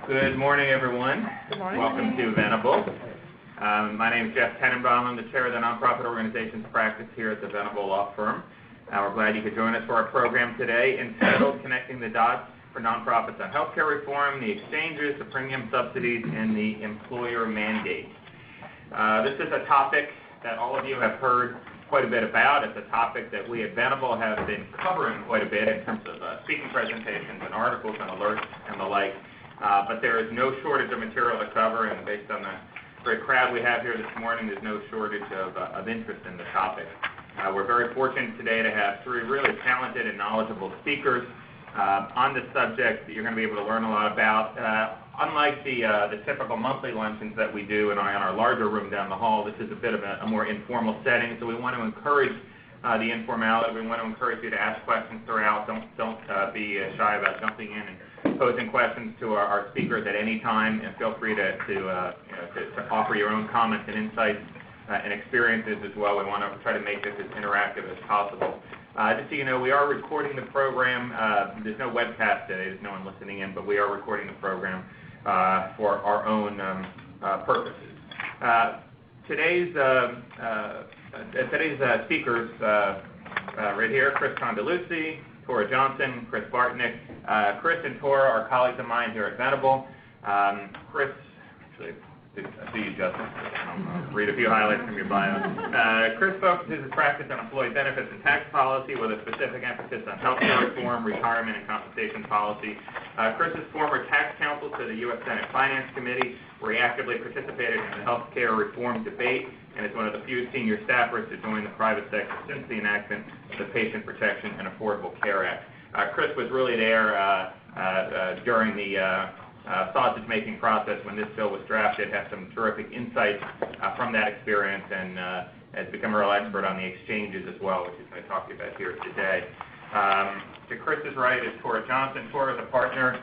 Good morning, everyone. Good morning. Welcome to Venable. My name is Jeff Tenenbaum. I'm the chair of the nonprofit organizations practice here at the Venable Law Firm. We're glad you could join us for our program today entitled Connecting the Dots for Nonprofits on Healthcare Reform, the Exchanges, the Premium Subsidies, and the Employer Mandate. This is a topic that all of you have heard quite a bit about. It's a topic that we at Venable have been covering quite a bit in terms of speaking presentations and articles and alerts and the like. But there is no shortage of material to cover, and based on the great crowd we have here this morning, there's no shortage of interest in the topic. We're very fortunate today to have three really talented and knowledgeable speakers on this subject that you're going to be able to learn a lot about. Unlike the typical monthly luncheons that we do in our larger room down the hall, this is a bit of a more informal setting, so we want to encourage the informality. We want to encourage you to ask questions throughout. Don't be shy about jumping in and posing questions to our speakers at any time, and feel free to offer your own comments and insights and experiences as well. We want to try to make this as interactive as possible. Just so you know, we are recording the program. There's no webcast today. There's no one listening in, but we are recording the program for our own purposes. Today's speakers right here, Chris Condalucci, Tora Johnson, Chris Bartnick. Chris and Tora are colleagues of mine here at Venable. Chris, actually, I see you, Justin. I'll read a few highlights from your bio. Chris focuses his practice on employee benefits and tax policy with a specific emphasis on healthcare reform, retirement, and compensation policy. Chris is former tax counsel to the U.S. Senate Finance Committee, where he actively participated in the healthcare reform debate, and is one of the few senior staffers to join the private sector since the enactment of the Patient Protection and Affordable Care Act. Chris was really there during the sausage-making process when this bill was drafted, has some terrific insights from that experience, and has become a real expert on the exchanges as well, which he's going to talk to you about here today. To Chris's right is Tora Johnson. Tora is a partner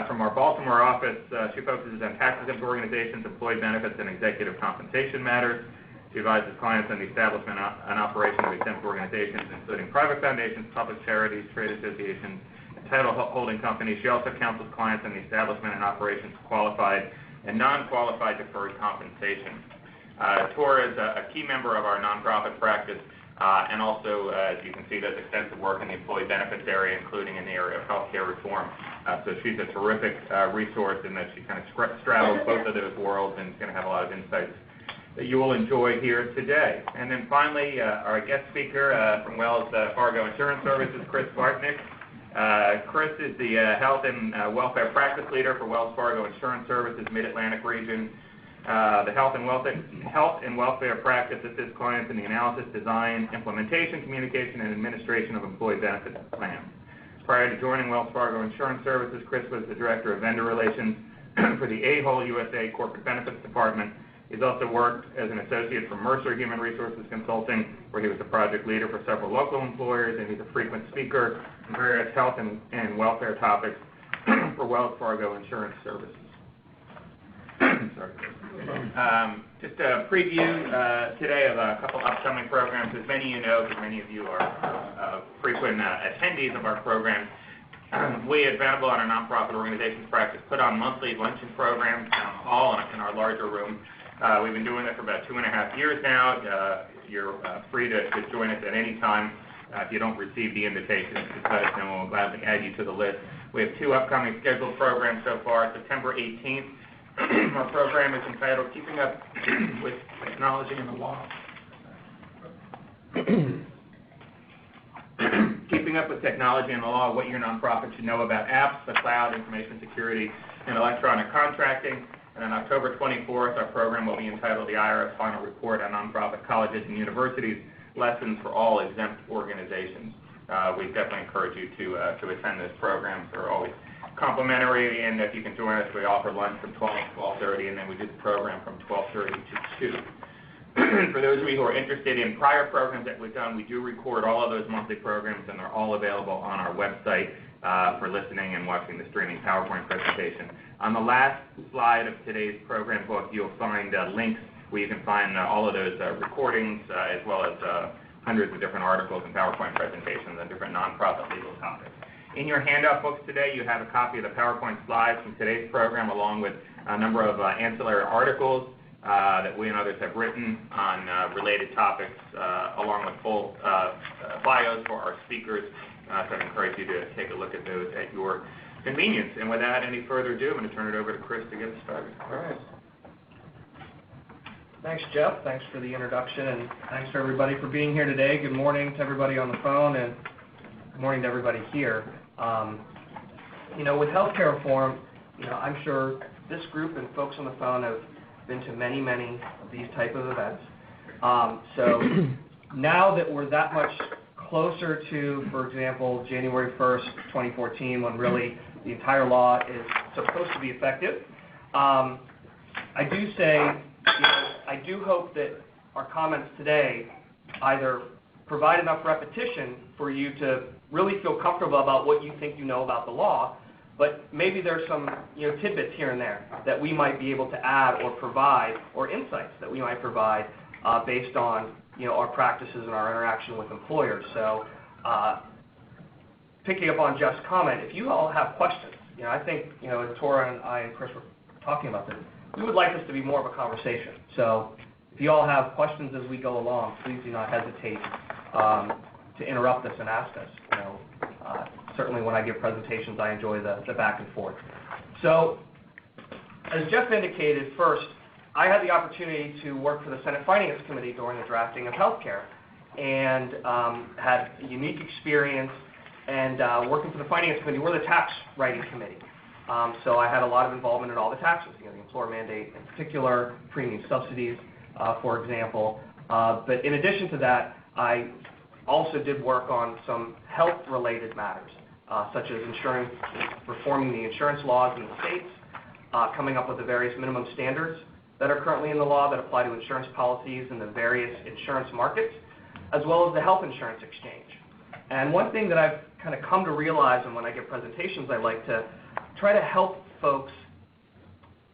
from our Baltimore office. She focuses on tax-exempt organizations, employee benefits, and executive compensation matters. She advises clients on the establishment and operation of exempt organizations, including private foundations, public charities, trade associations, and title holding companies. She also counsels clients on the establishment and operations of qualified and non-qualified deferred compensation. Tora is a key member of our nonprofit practice, and also, as you can see, does extensive work in the employee benefits area, including in the area of healthcare reform. So she's a terrific resource in that she kind of straddles both of those worlds, and is going to have a lot of insights that you will enjoy here today. And then finally, our guest speaker from Wells Fargo Insurance Services, Chris Bartnick. Chris is the Health and Welfare Practice Leader for Wells Fargo Insurance Services Mid-Atlantic region. The Health and Welfare Practice assists clients in the analysis, design, implementation, communication, and administration of employee benefits plans. Prior to joining Wells Fargo Insurance Services, Chris was the Director of Vendor Relations for the AHOL USA Corporate Benefits Department. He's also worked as an associate for Mercer Human Resources Consulting, where he was the project leader for several local employers, and he's a frequent speaker on various health and welfare topics for Wells Fargo Insurance Services. Sorry. Just a preview today of a couple upcoming programs. As many of you know, because many of you are frequent attendees of our programs, we at Venable, on our nonprofit organizations practice, put on monthly luncheon programs down the hall in our larger room. We've been doing this for about 2.5 years now. You're free to join us at any time. If you don't receive the invitation, just let us know, and we'll gladly add you to the list. We have two upcoming scheduled programs so far. September 18th, our program is entitled Keeping Up with Technology and the Law. Keeping Up with Technology and the Law, what your nonprofit should know about apps, the cloud, information security, and electronic contracting. And on October 24th, our program will be entitled The IRS Final Report on Nonprofit Colleges and Universities, Lessons for All Exempt Organizations. We definitely encourage you to attend those programs. They're always complimentary, and if you can join us, we offer lunch from 12 to 12:30, and then we do the program from 12:30 to 2. For those of you who are interested in prior programs that we've done, we do record all of those monthly programs, and they're all available on our website for listening and watching the streaming PowerPoint presentation. On the last slide of today's program book, you'll find links where you can find all of those recordings, as well as hundreds of different articles and PowerPoint presentations on different nonprofit legal topics. In your handout books today, you have a copy of the PowerPoint slides from today's program, along with a number of ancillary articles that we and others have written on related topics, along with full bios for our speakers. So I encourage you to take a look at those at your convenience. And without any further ado, I'm going to turn it over to Chris to get us started. All right. Thanks, Jeff. Thanks for the introduction, and thanks to everybody for being here today. Good morning to everybody on the phone, and good morning to everybody here. With healthcare reform, I'm sure this group and folks on the phone have been to many, many of these type of events. So now that we're that much closer to, for example, January 1st, 2014, when really the entire law is supposed to be effective, I do hope that our comments today either provide enough repetition for you to really feel comfortable about what you think you know about the law, but maybe there's some tidbits here and there that we might be able to add or provide, or insights that we might provide based on our practices and our interaction with employers. So picking up on Jeff's comment, if you all have questions, I think Tora and I and Chris were talking about this, we would like this to be more of a conversation. So if you all have questions as we go along, please do not hesitate to interrupt us and ask us. Certainly when I give presentations, I enjoy the back and forth. So as Jeff indicated, first, I had the opportunity to work for the Senate Finance Committee during the drafting of healthcare, and had a unique experience. And working for the Finance Committee, we're the tax writing committee. So I had a lot of involvement in all the taxes, the employer mandate in particular, premium subsidies, for example. But in addition to that, I also did work on some health-related matters, such as reforming the insurance laws in the states, coming up with the various minimum standards that are currently in the law that apply to insurance policies in the various insurance markets, as well as the health insurance exchange. And one thing that I've kind of come to realize, and when I give presentations, I like to try to help folks,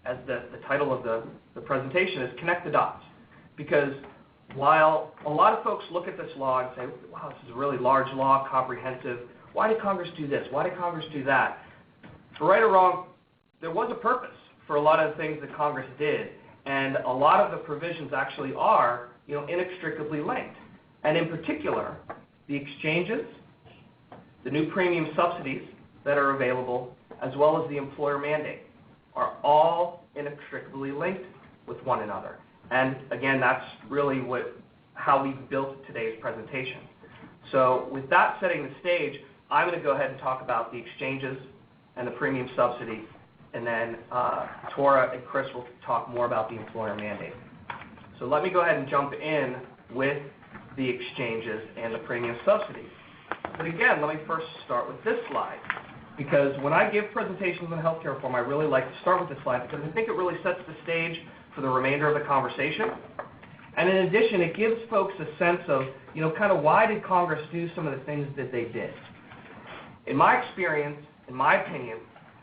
as the title of the presentation is, connect the dots. Because while a lot of folks look at this law and say, wow, this is a really large law, comprehensive, why did Congress do this? Why did Congress do that? For right or wrong, there was a purpose for a lot of the things that Congress did, and a lot of the provisions actually are inextricably linked. And in particular, the exchanges, the new premium subsidies that are available, as well as the employer mandate, are all inextricably linked with one another. And again, that's really how we built today's presentation. So with that setting the stage, I'm going to go ahead and talk about the exchanges and the premium subsidy, and then Tora and Chris will talk more about the employer mandate. So let me go ahead and jump in with the exchanges and the premium subsidies. But again, let me first start with this slide, because when I give presentations on healthcare reform, I really like to start with this slide because I think it really sets the stage for the remainder of the conversation. And in addition, it gives folks a sense of, kind of why did Congress do some of the things that they did. In my experience, in my opinion,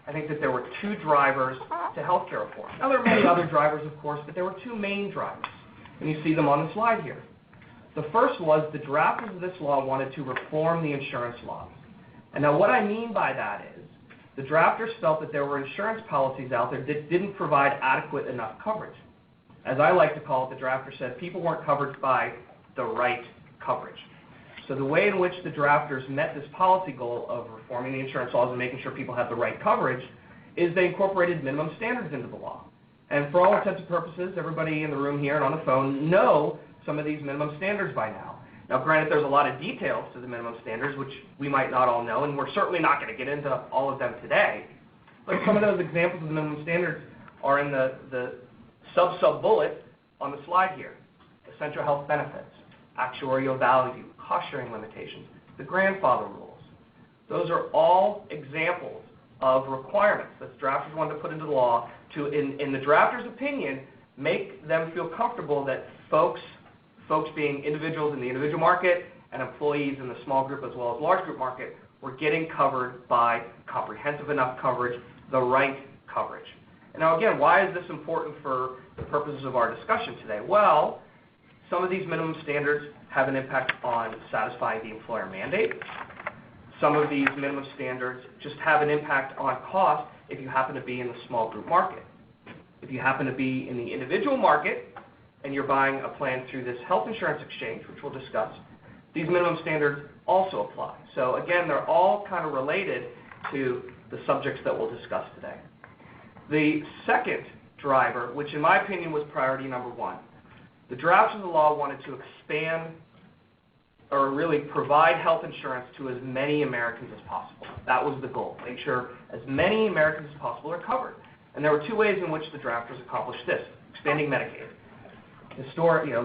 I think that there were two drivers to healthcare reform. Now, there are many other drivers, of course, but there were two main drivers, and you see them on the slide here. The first was the drafters of this law wanted to reform the insurance laws. And now what I mean by that is the drafters felt that there were insurance policies out there that didn't provide adequate enough coverage. As I like to call it, the drafters said people weren't covered by the right coverage. So the way in which the drafters met this policy goal of reforming the insurance laws and making sure people have the right coverage is they incorporated minimum standards into the law. And for all intents and purposes, everybody in the room here and on the phone know some of these minimum standards by now. Now, granted, there's a lot of details to the minimum standards, which we might not all know, and we're certainly not going to get into all of them today. But some of those examples of the minimum standards are in the sub-bullet on the slide here. Essential health benefits, actuarial value, cost-sharing limitations, the grandfather rules. Those are all examples of requirements that the drafters wanted to put into the law to, in the drafter's opinion, make them feel comfortable that folks being individuals in the individual market and employees in the small group as well as large group market were getting covered by comprehensive enough coverage, the right coverage. And now again, why is this important for the purposes of our discussion today? Well, some of these minimum standards have an impact on satisfying the employer mandate. some of these minimum standards just have an impact on cost if you happen to be in the small group market. If you happen to be in the individual market and you're buying a plan through this health insurance exchange, which we'll discuss, these minimum standards also apply. So again, they're all kind of related to the subjects that we'll discuss today. The second driver, which in my opinion was priority number one, the draft of the law wanted to expand or really provide health insurance to as many Americans as possible. That was the goal, make sure as many Americans as possible are covered. And there were two ways in which the drafters accomplished this: expanding Medicaid,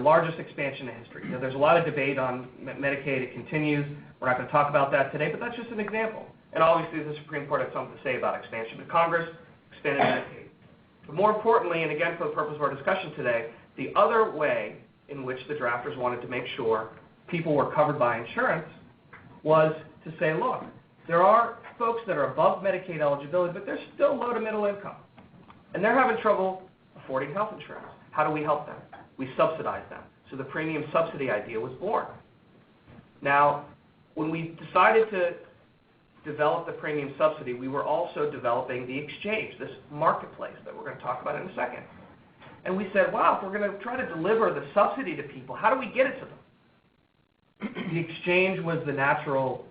largest expansion in history. There's a lot of debate on Medicaid. It continues. We're not going to talk about that today, but that's just an example. And obviously the Supreme Court had something to say about expansion, but Congress expanded Medicaid. But more importantly, and again for the purpose of our discussion today, the other way in which the drafters wanted to make sure people were covered by insurance was to say, look, there are folks that are above Medicaid eligibility, but they're still low to middle income, and they're having trouble affording health insurance. How do we help them? We subsidize them. So the premium subsidy idea was born. Now, when we decided to develop the premium subsidy, we were also developing the exchange, this marketplace that we're going to talk about in a second. And we said, wow, if we're going to try to deliver the subsidy to people, how do we get it to them? The exchange was the natural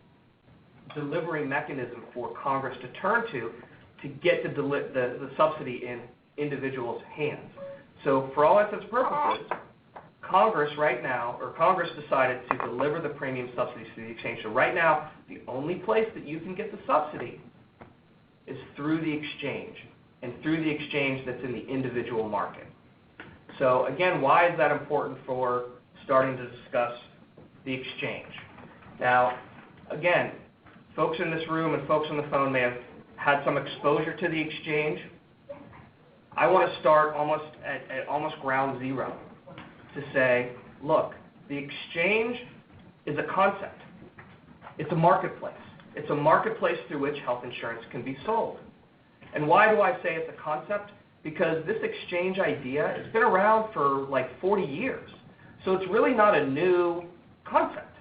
delivery mechanism for Congress to turn to get the subsidy in individuals' hands. So for all intents and purposes, Congress decided to deliver the premium subsidies to the exchange. So right now, the only place that you can get the subsidy is through the exchange, and through the exchange that's in the individual market. So again, why is that important for starting to discuss the exchange? Now, again, folks in this room and folks on the phone may have had some exposure to the exchange. I want to start at almost ground zero to say, look, the exchange is a concept. It's a marketplace. It's a marketplace through which health insurance can be sold. And why do I say it's a concept? Because this exchange idea has been around for like 40 years. So it's really not a new concept.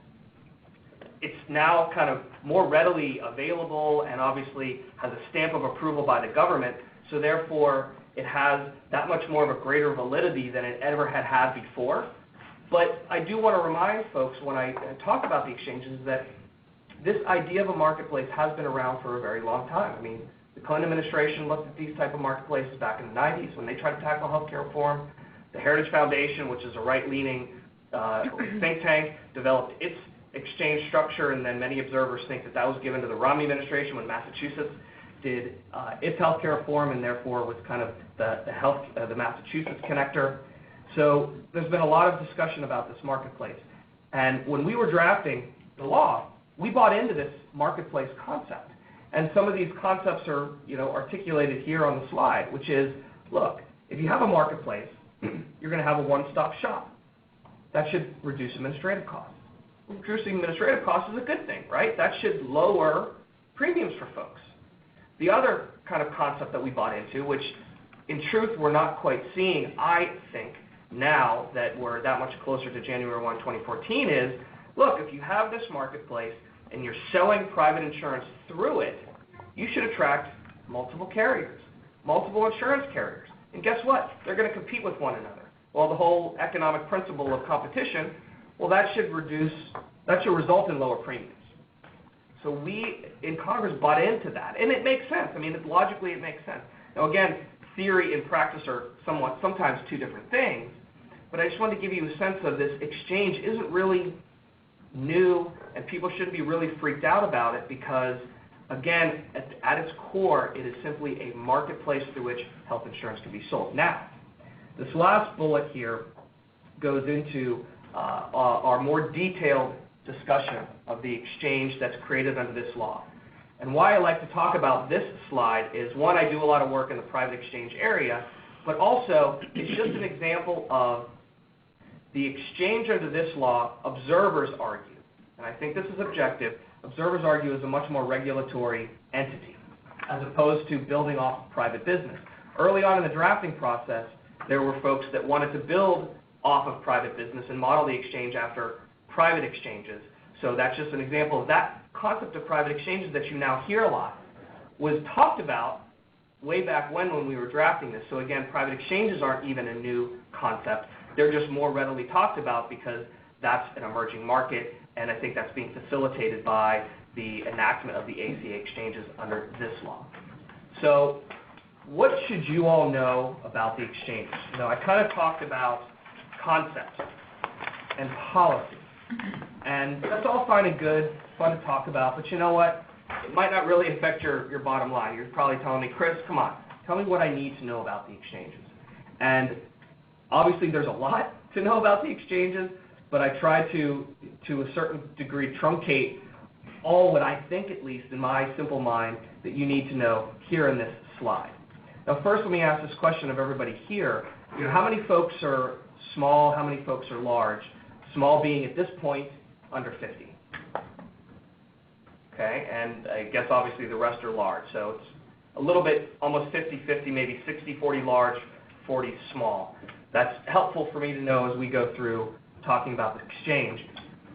It's now kind of more readily available and obviously has a stamp of approval by the government. So therefore, it has that much more of a greater validity than it ever had before. But I do want to remind folks when I talk about the exchanges that this idea of a marketplace has been around for a very long time. I mean, the Clinton administration looked at these type of marketplaces back in the 90s when they tried to tackle healthcare reform. The Heritage Foundation, which is a right-leaning think tank, developed its exchange structure, and then many observers think that was given to the Romney administration when Massachusetts did its healthcare reform, and therefore was kind of the Massachusetts connector. So there's been a lot of discussion about this marketplace. And when we were drafting the law, we bought into this marketplace concept. And some of these concepts are articulated here on the slide, which is, look, if you have a marketplace, you're going to have a one-stop shop. That should reduce administrative costs. Reducing administrative costs is a good thing, right? That should lower premiums for folks. The other kind of concept that we bought into, which in truth we're not quite seeing, I think, now that we're that much closer to January 1, 2014, is, look, if you have this marketplace and you're selling private insurance through it, you should attract multiple carriers, multiple insurance carriers. And guess what? They're going to compete with one another. Well, the whole economic principle of competition, well, that should result in lower premiums. So we, in Congress, bought into that. And it makes sense. I mean, logically it makes sense. Now, again, theory and practice are sometimes two different things, but I just wanted to give you a sense of this exchange isn't really new, and people shouldn't be really freaked out about it because, again, at its core, it is simply a marketplace through which health insurance can be sold. Now, this last bullet here goes into our more detailed discussion of the exchange that's created under this law. And why I like to talk about this slide is, one, I do a lot of work in the private exchange area, but also it's just an example of the exchange under this law. Observers argue, and I think this is objective, observers argue is a much more regulatory entity as opposed to building off of private business. Early on in the drafting process, there were folks that wanted to build off of private business and model the exchange after private exchanges. So that's just an example of that concept of private exchanges that you now hear a lot was talked about way back when we were drafting this. So again, private exchanges aren't even a new concept. They're just more readily talked about because that's an emerging market, and I think that's being facilitated by the enactment of the ACA exchanges under this law. So what should you all know about the exchanges? You know, I kind of talked about concepts and policy, and that's all fine and good, fun to talk about, but you know what? It might not really affect your bottom line. You're probably telling me, Chris, come on, tell me what I need to know about the exchanges. And obviously there's a lot to know about the exchanges, but I try to a certain degree, truncate all what I think, at least in my simple mind, that you need to know here in this slide. Now first, let me ask this question of everybody here. You know, how many folks are small, how many folks are large? Small being, at this point, under 50. Okay, and I guess obviously the rest are large. So it's a little bit, almost 50-50, maybe 60-40 large, 40 small. That's helpful for me to know as we go through talking about the exchange.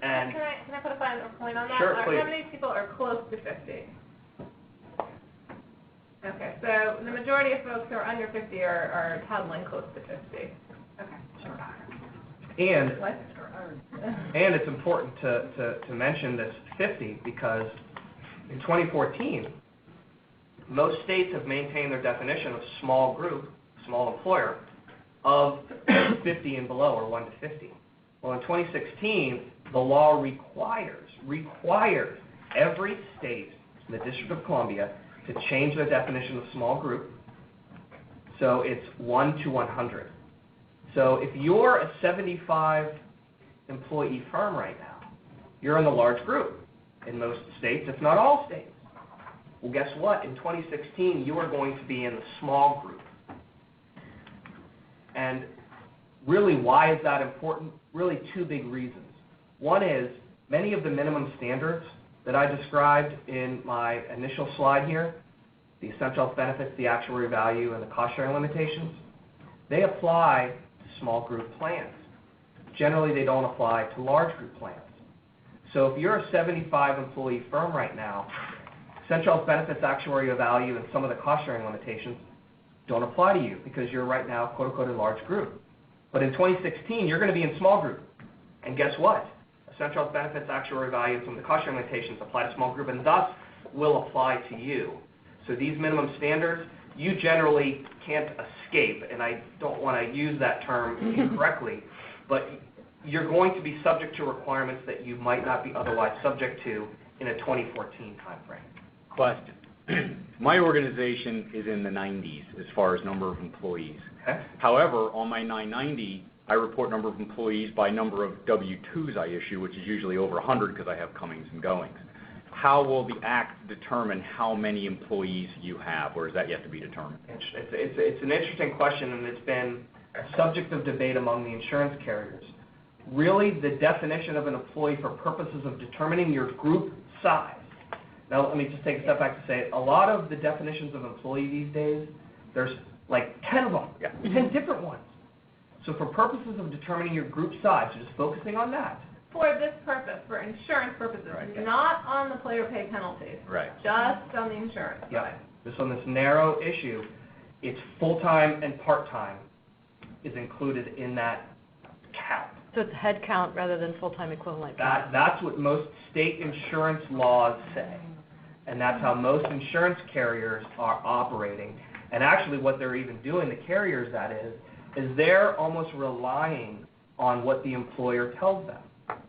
And can I put a fine point on that? Sure, please. How many people are close to 50? Okay, so the majority of folks who are under 50 are toddling close to 50. Okay. And it's important to mention this 50 because in 2014, most states have maintained their definition of small group, small employer, of 50 and below, or 1 to 50. Well, in 2016, the law requires every state in the District of Columbia to change their definition of small group, so it's 1 to 100. So if you're a 75 employee firm right now, you're in the large group in most states, if not all states. Well, guess what? In 2016, you are going to be in the small group. And really, why is that important? Really, two big reasons. One is many of the minimum standards that I described in my initial slide here, the essential health benefits, the actuarial value, and the cost-sharing limitations, they apply to small group plans. Generally, they don't apply to large group plans. So if you're a 75-employee firm right now, essential health benefits, actuarial value, and some of the cost-sharing limitations don't apply to you because you're right now, quote-unquote, a large group. But in 2016, you're going to be in small group. And guess what? Essential health benefits, actuarial value, and some of the cost-sharing limitations apply to small group and thus will apply to you. So these minimum standards, you generally can't escape, and I don't want to use that term incorrectly, but you're going to be subject to requirements that you might not be otherwise subject to in a 2014 timeframe. Question. My organization is in the 90s as far as number of employees. Okay? However, on my 990, I report number of employees by number of W-2s I issue, which is usually over 100 because I have comings and goings. How will the Act determine how many employees you have, or is that yet to be determined? It's an interesting question, and it's been a subject of debate among the insurance carriers. Really, the definition of an employee for purposes of determining your group size. Now, let me just take a step back to say, a lot of the definitions of employee these days, there's like 10 of them, 10 different ones. So for purposes of determining your group size, so just focusing on that. For this purpose, for insurance purposes, not on the player pay penalties. Right. Just on the insurance Yeah. side. Just on this narrow issue, it's full-time and part-time is included in that count. So it's head count rather than full-time equivalent count. That's what most state insurance laws say. And that's how most insurance carriers are operating. And actually what they're even doing, the carriers that is they're almost relying on what the employer tells them.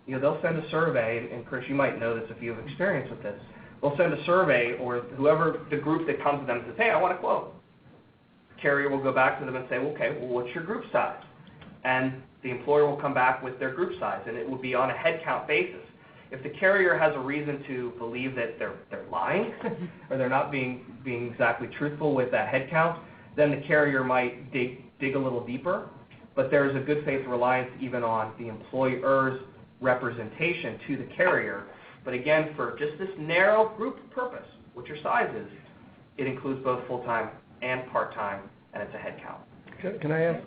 You know, they'll send a survey, and Chris, you might know this if you have experience with this. They'll send a survey, or whoever, the group that comes to them and says, hey, I want a quote. The carrier will go back to them and say, okay, well, what's your group size? And the employer will come back with their group size, and it will be on a head count basis. If the carrier has a reason to believe that they're lying or they're not being exactly truthful with that head count, then the carrier might dig a little deeper. But there's a good faith reliance even on the employer's representation to the carrier. But again, for just this narrow group purpose, what your size is, it includes both full-time and part-time, and it's a head count. Can I ask,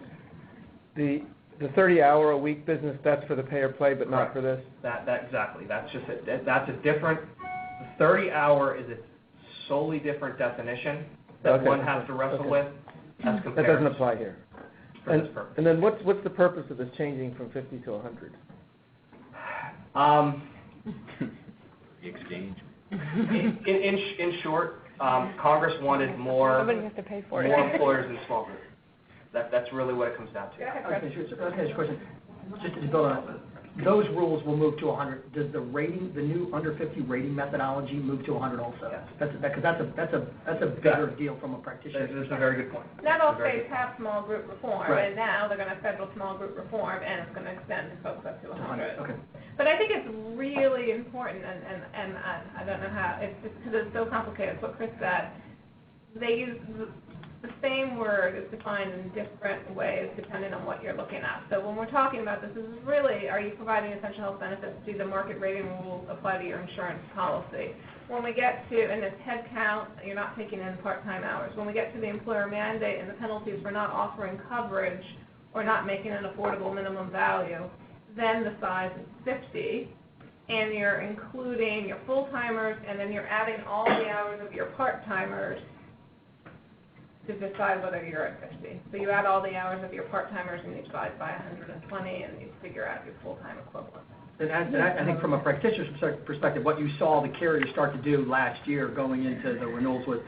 the 30-hour-a-week business, that's for the pay or play, but not for this? That exactly. That's just that's a different The 30-hour is a solely different definition that Okay. one has to wrestle Okay. with as That compared doesn't apply here. for this purpose. And then what's the purpose of this changing from 50 to 100? The exchange. In short, Congress wanted more Somebody has to pay for it. more employers in small groups. That's really what it comes down to. Go ahead, Chris. Okay, sure. So, okay, question. Just to build on it, those rules will move to 100. Does the rating, the new under 50 rating methodology move to 100 also? Yes. Because that's a bigger deal from a practitioner. That's a very good point. Not all That's a very states have small group reform, Right. and now they're going to have federal small group reform, and it's going to extend folks up to 100. Okay. But I think it's really important, and I don't know how, it's just because it's so complicated, it's what Chris said. They use the same word is defined in different ways depending on what you're looking at. So when we're talking about this is really, are you providing essential health benefits? Do the market rating rules apply to your insurance policy? When we get to, and it's head count, you're not taking in part-time hours. When we get to the employer mandate and the penalties for not offering coverage or not making an affordable minimum value, then the size is 50, and you're including your full-timers, and then you're adding all the hours of your part-timers to decide whether you're at 50. So you add all the hours of your part-timers and you divide by 120 and you figure out your full-time equivalent. And I think from a practitioner's perspective, what you saw the carriers start to do last year going into the renewals was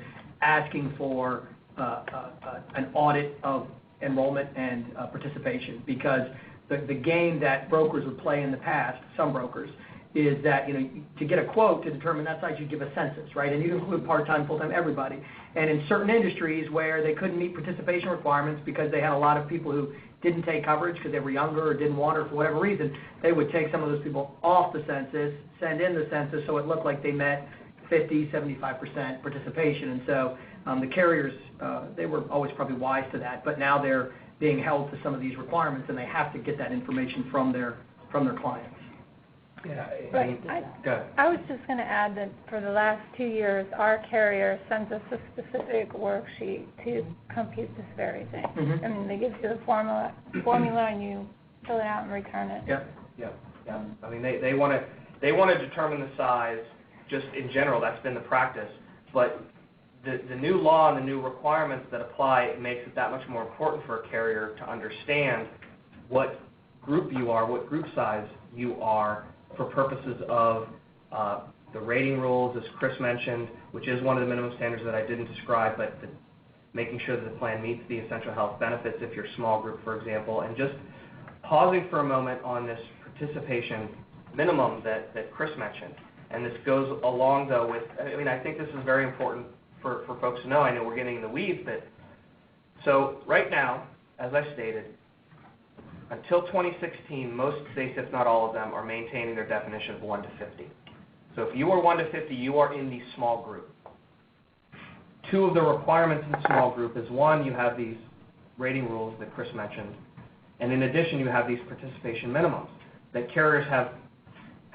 asking for an audit of enrollment and participation, because the game that brokers would play in the past, some brokers, is that, to get a quote to determine that size, you give a census, right? And you include part-time, full-time, everybody. And in certain industries where they couldn't meet participation requirements because they had a lot of people who didn't take coverage because they were younger or didn't want it for whatever reason, they would take some of those people off the census, send in the census, so it looked like they met 50, 75% participation. And so the carriers, they were always probably wise to that, but now they're being held to some of these requirements, and they have to get that information from their clients. Yeah. Right. Go ahead. I was just going to add that for the last 2 years, our carrier sends us a specific worksheet to compute this very thing. Mhm. I mean, they give you the formula, and you fill it out and return it. Yep. Yeah. I mean, they want to determine the size. Just in general, that's been the practice. But the new law and the new requirements that apply makes it that much more important for a carrier to understand what group you are, what group size you are, for purposes of the rating rules, as Chris mentioned, which is one of the minimum standards that I didn't describe, but making sure that the plan meets the essential health benefits if you're small group, for example, and just pausing for a moment on this participation minimum that Chris mentioned. And this goes along, though, with, I think this is very important for folks to know. I know we're getting in the weeds, but so right now, as I stated, until 2016, most states, if not all of them, are maintaining their definition of 1 to 50. So if you are 1 to 50, you are in the small group. Two of the requirements in the small group is, one, you have these rating rules that Chris mentioned, and in addition, you have these participation minimums that carriers have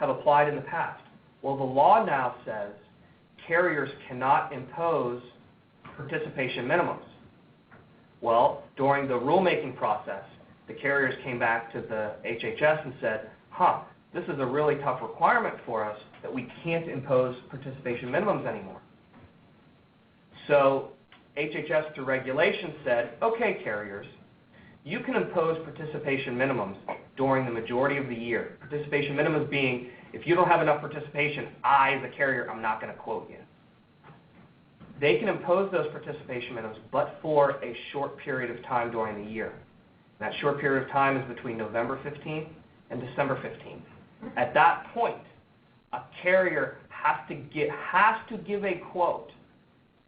applied in the past. Well, the law now says carriers cannot impose participation minimums. Well, during the rulemaking process, the carriers came back to the HHS and said, this is a really tough requirement for us that we can't impose participation minimums anymore. So HHS, through regulation, said, okay, carriers, you can impose participation minimums during the majority of the year. Participation minimums being, if you don't have enough participation, I, as a carrier, I'm not going to quote you. They can impose those participation minimums, but for a short period of time during the year. That short period of time is between November 15th and December 15th. At that point, a carrier has to give a quote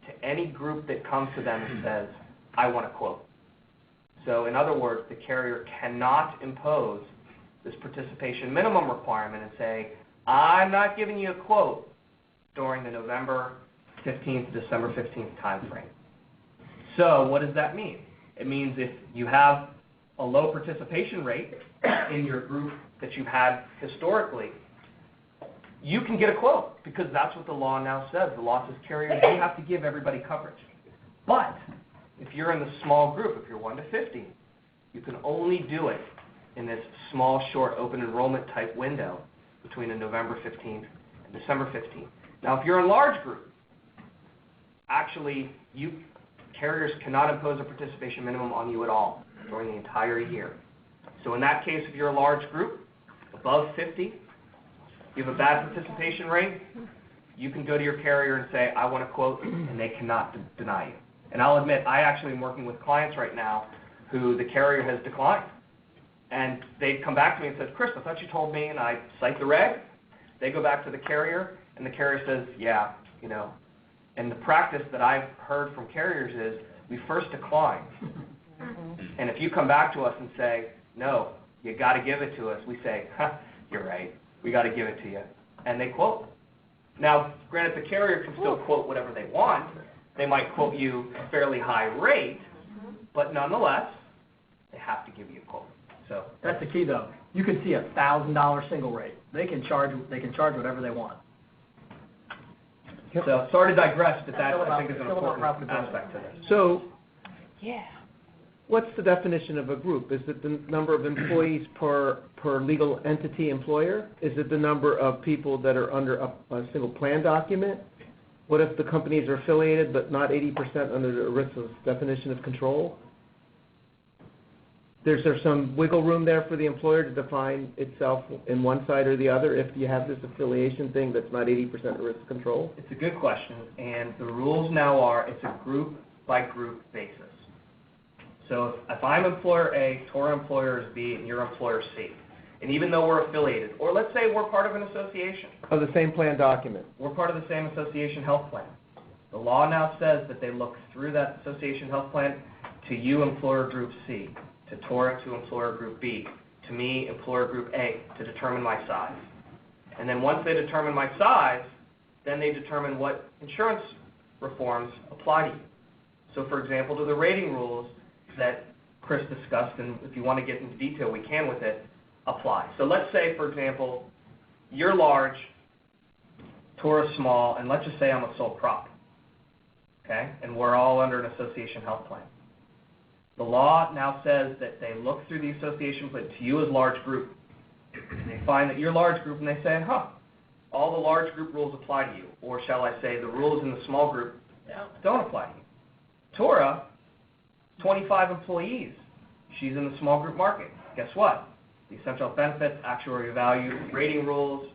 to any group that comes to them and says, I want a quote. So in other words, the carrier cannot impose this participation minimum requirement and say, I'm not giving you a quote during the November 15th to December 15th time frame. So what does that mean? It means if you have a low participation rate in your group that you've had historically, you can get a quote, because that's what the law now says. The law says carriers, you have to give everybody coverage. But if you're in the small group, if you're 1 to 50, you can only do it in this small, short, open enrollment type window between the November 15th and December 15th. Now, if you're a large group, actually, carriers cannot impose a participation minimum on you at all during the entire year. So in that case, if you're a large group, above 50, you have a bad participation rate, you can go to your carrier and say, I want a quote, and they cannot deny you. And I'll admit, I actually am working with clients right now who the carrier has declined. And they come back to me and says, Chris, I thought you told me, and I cite the reg. They go back to the carrier, and the carrier says, yeah, you know. And the practice that I've heard from carriers is, we first decline. And if you come back to us and say, no, you got to give it to us, we say, you're right, we got to give it to you. And they quote. Now, granted, the carrier can still quote whatever they want. They might quote you a fairly high rate, but nonetheless, they have to give you a quote. So That's the key, though. You can see $1,000 single rate. They can charge whatever they want. So sorry to digress, but that I think is an Still about important profitability. aspect to this. So, Yeah. what's the definition of a group? Is it the number of employees per legal entity employer? Is it the number of people that are under a single plan document? What if the companies are affiliated but not 80% under the ERISA's definition of control? Is there some wiggle room there for the employer to define itself in one side or the other if you have this affiliation thing that's not 80% ERISA control? It's a good question, and the rules now are it's a group-by-group basis. So if I'm employer A, Tora employer is B, and you're employer C, and even though we're affiliated, or let's say we're part of an association, Of the same plan document? we're part of the same association health plan. The law now says that they look through that association health plan to you, employer group C, to Tora, to employer group B, to me, employer group A, to determine my size. And then once they determine my size, then they determine what insurance reforms apply to you. So for example, to the rating rules that Chris discussed, and if you want to get into detail, we can with it, apply. So let's say, for example, you're large, Tora's small, and let's just say I'm a sole prop, okay? And we're all under an association health plan. The law now says that they look through the association plan to you as large group, and they find that you're large group, and they say, all the large group rules apply to you, or shall I say the rules in the small group don't apply to you. Tora, 25 employees, she's in the small group market. Guess what? The essential benefits, actuarial value, rating rules,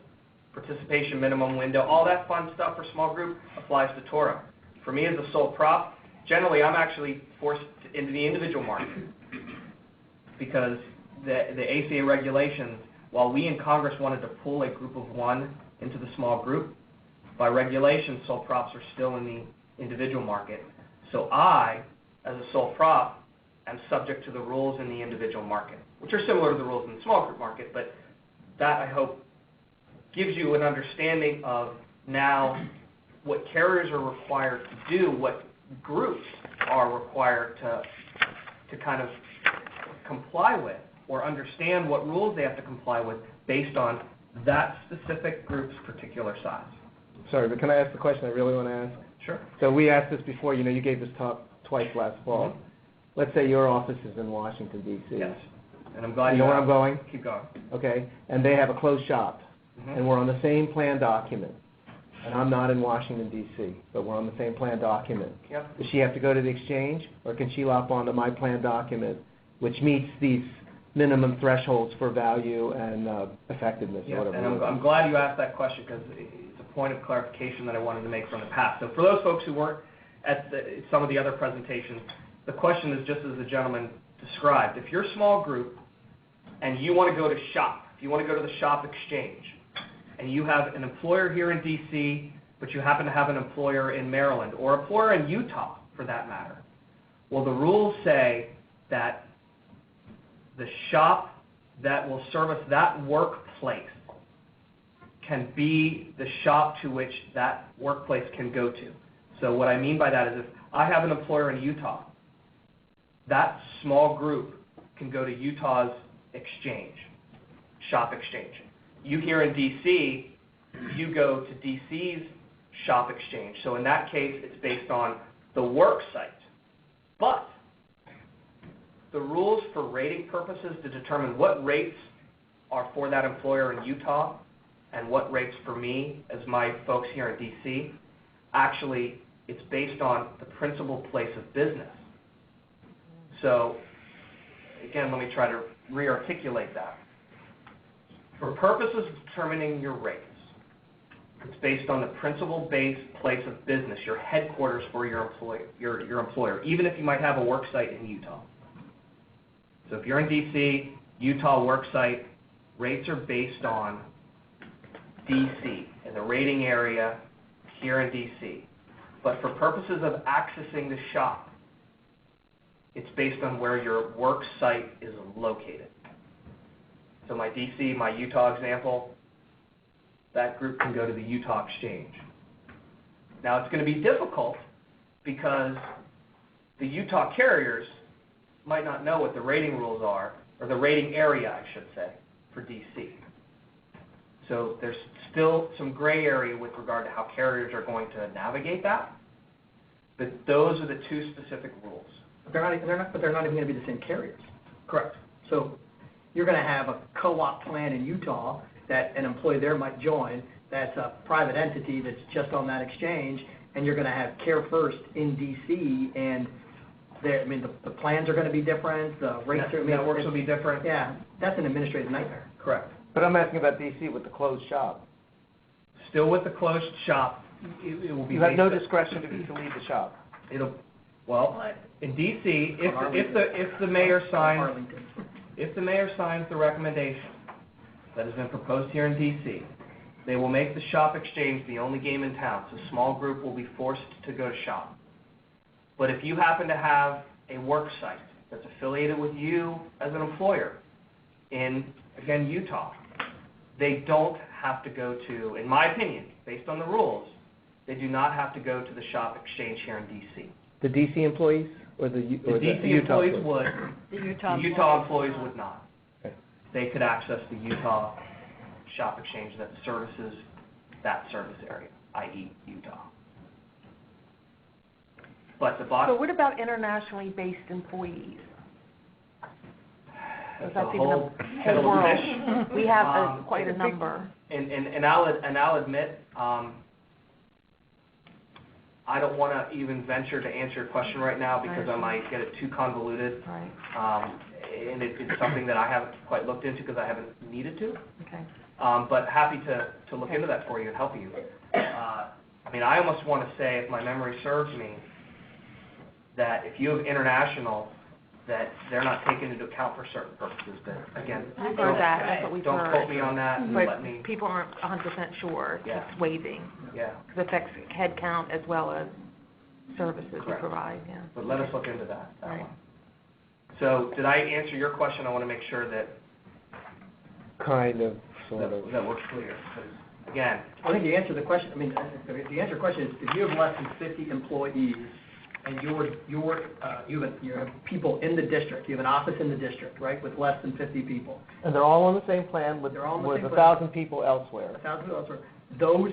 participation minimum window, all that fun stuff for small group applies to Tora. For me as a sole prop, generally I'm actually forced into the individual market because the ACA regulations, while we in Congress wanted to pull a group of one into the small group, by regulation sole props are still in the individual market. So I, as a sole prop, am subject to the rules in the individual market, which are similar to the rules in the small group market, but that, I hope, gives you an understanding of now what carriers are required to do, what groups are required to kind of comply with or understand what rules they have to comply with based on that specific group's particular size. Sorry, but can I ask the question I really want to ask? Sure. So we asked this before, you gave this talk twice last fall. Mhm. Let's say your office is in Washington, D.C. Yes. And I'm glad You know where I'm going? Keep going. Okay, and they have a closed shop, Mhm. and we're on the same plan document. And I'm not in Washington, D.C., but we're on the same plan document. Yep. Does she have to go to the exchange, or can she lop onto my plan document, which meets these minimum thresholds for value and effectiveness, or Yeah, whatever? and I'm glad you asked that question because it's a point of clarification that I wanted to make from the past. So for those folks who weren't at some of the other presentations, the question is just as the gentleman described. If you're a small group and you want to go to shop, if you want to go to the shop exchange, and you have an employer here in D.C., but you happen to have an employer in Maryland, or employer in Utah, for that matter, well, the rules say that the shop that will service that workplace can be the shop to which that workplace can go to. So what I mean by that is if I have an employer in Utah, that small group can go to Utah's exchange, shop exchange. You here in D.C., you go to D.C.'s shop exchange. So in that case, it's based on the work site. But the rules for rating purposes to determine what rates are for that employer in Utah and what rates for me as my folks here in DC, actually, it's based on the principal place of business. So, again, let me try to re-articulate that. For purposes of determining your rates, it's based on the principal place of business, your headquarters for your employer, even if you might have a work site in Utah. So if you're in DC, Utah work site, rates are based on DC, in the rating area here in DC. But for purposes of accessing the shop, it's based on where your work site is located. So my DC, my Utah example, that group can go to the Utah Exchange. Now it's going to be difficult because the Utah carriers might not know what the rating rules are, or the rating area, I should say, for DC. So there's still some gray area with regard to how carriers are going to navigate that, but those are the two specific rules. But they're not even going to be the same carriers. Correct. So you're going to have a co-op plan in Utah that an employee there might join. That's a private entity that's just on that exchange, and you're going to have Care First in DC, and the plans are going to be different. The rates are networks will be different. Yeah, that's an administrative nightmare. Correct. But I'm asking about DC with the closed shop. Still with the closed shop, it will be. You have no based discretion to leave the shop. Well, in DC, if the mayor signs Arlington. if the mayor signs the recommendation that has been proposed here in DC, they will make the shop exchange the only game in town. So a small group will be forced to go to shop. But if you happen to have a work site that's affiliated with you as an employer in, again, Utah, they don't have to go to, in my opinion, based on the rules, they do not have to go to the shop exchange here in DC. The DC employees or the DC Utah employees would. The The Utah employees would not. Okay. They could access the Utah shop exchange that services that service area, i.e. Utah. But the So bottom, what about internationally based employees? that's That's a even whole a kettle whole of world. fish. We have quite a number. And I'll admit, I don't want to even venture to answer your question right now because I might get it too convoluted. Right, And it's something that I haven't quite looked into because I haven't needed to. okay. But happy to look into that for you and help you. I almost want to say, if my memory serves me, that if you have international, that they're not taken into account for certain purposes. But again, We've heard that, that's what we've heard. don't quote me on that. And let But me, people aren't 100% sure, it's Yeah. just waiving, yeah. because it affects head count as well as services we Correct. provide, yeah. But let us look into that Right. one. So did I answer your question? I want to make sure that kind of, sort of. that we're clear. 'Cause, again, I think you answered the question. The answer to your question is, if you have less than 50 employees and you have people in the district, you have an office in the district, right, with less than 50 people, And they're all on the same plan with They're all on the same 1,000 people elsewhere. 1,000 people elsewhere, those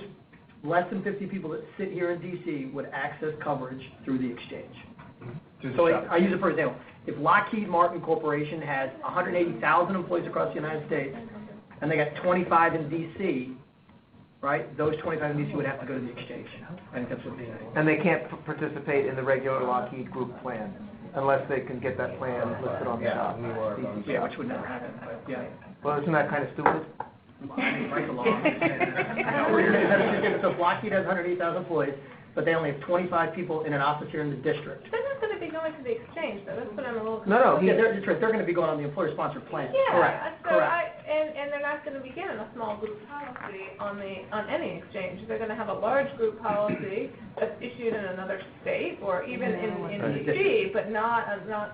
less than 50 people that sit here in DC would access coverage through the exchange. through the So shop. I use it for example. If Lockheed Martin Corporation has 180,000 employees across the United States, and they got 25 in DC, right, those 25 in DC would have to go to the exchange. I think that's what the... And they can't participate in the regular Lockheed Group plan unless they can get that plan listed on the shop. DC Yeah, shop. which would never happen, but yeah. Well, isn't that kind of stupid? Right along. So if Lockheed has 180,000 employees, but they only have 25 people in an office here in the district. They're not going to be going to the exchange, though. That's what I'm a little. No, Yeah, they're going to be going on the employer-sponsored plan. Yeah, Correct, so correct. and they're not going to be given a small group policy on any exchange. They're going to have a large group policy that's issued in another state or even in DC, but not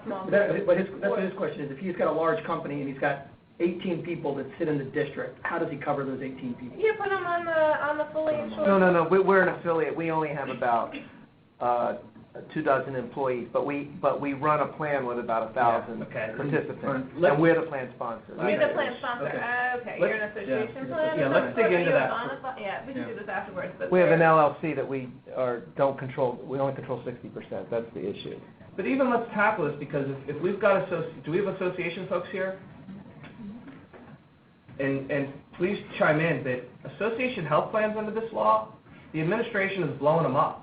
small group. But that's what his question is. If he's got a large company and he's got 18 people that sit in the district, how does he cover those 18 people? You put them on the fully insured. No, we're an affiliate. We only have about 24 employees, but we run a plan with about 1,000 Okay. participants, Let- and we're the plan sponsor. You're the plan sponsor. Okay. Okay, Let's- you're an association yeah. plan? Yeah, let's dig into that. Yeah, we can do this afterwards, but. We have an they're- LLC that we don't control. We only control 60%. That's the issue. But even let's tackle this, because if we've got do we have association folks here? and please chime in, but association health plans under this law, the administration is blowing them up.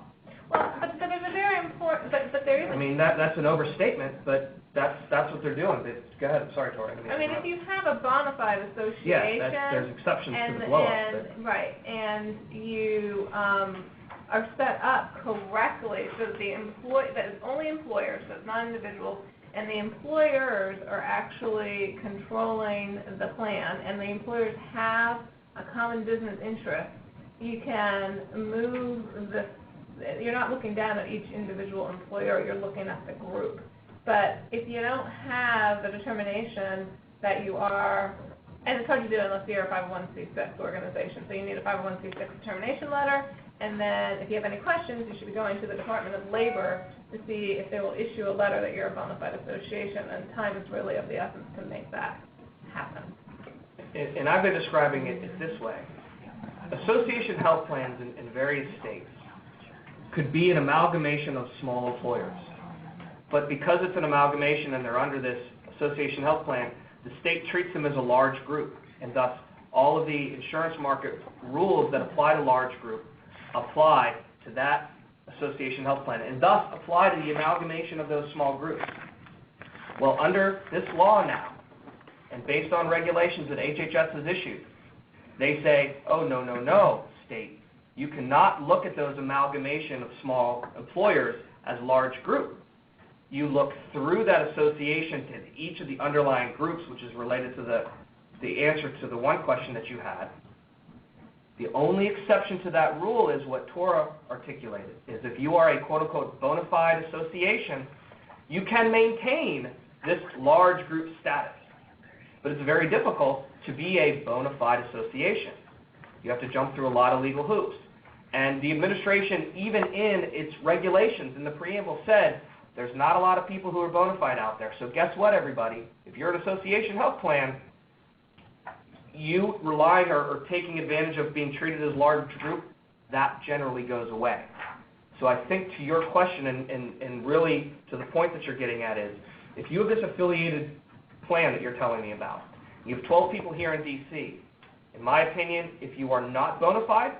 Well, but there's a very important, but there is. I mean, that's an overstatement, but that's what they're doing. Go ahead, I'm sorry, Tori. I mean, if you have a bona fide association. Yeah, there's exceptions to the blow-up. Right, and you are set up correctly so that that it's only employers, so it's not individuals, and the employers are actually controlling the plan, and the employers have a common business interest. You can move this. You're not looking down at each individual employer, you're looking at the group. But if you don't have a determination that you are, and it's hard to do unless you're a 501c6 organization, so you need a 501c6 determination letter, and then if you have any questions, you should be going to the Department of Labor to see if they will issue a letter that you're a bona fide association, and time is really of the essence to make that happen. And I've been describing it this way. Association health plans in various states could be an amalgamation of small employers. But because it's an amalgamation and they're under this association health plan, the state treats them as a large group, and thus all of the insurance market rules that apply to large group apply to that association health plan, and thus apply to the amalgamation of those small groups. Well, under this law now, and based on regulations that HHS has issued, they say, oh, no, state. You cannot look at those amalgamation of small employers as large group. You look through that association to each of the underlying groups, which is related to the answer to the one question that you had. The only exception to that rule is what Tora articulated, is if you are a quote-unquote bona fide association, you can maintain this large group status. But it's very difficult to be a bona fide association. You have to jump through a lot of legal hoops. And the administration, even in its regulations, in the preamble said, there's not a lot of people who are bona fide out there. So guess what, everybody? If you're an association health plan, you relying or taking advantage of being treated as large group, that generally goes away. So I think to your question, and really to the point that you're getting at is, if you have this affiliated plan that you're telling me about, you have 12 people here in D.C., in my opinion, if you are not bona fide,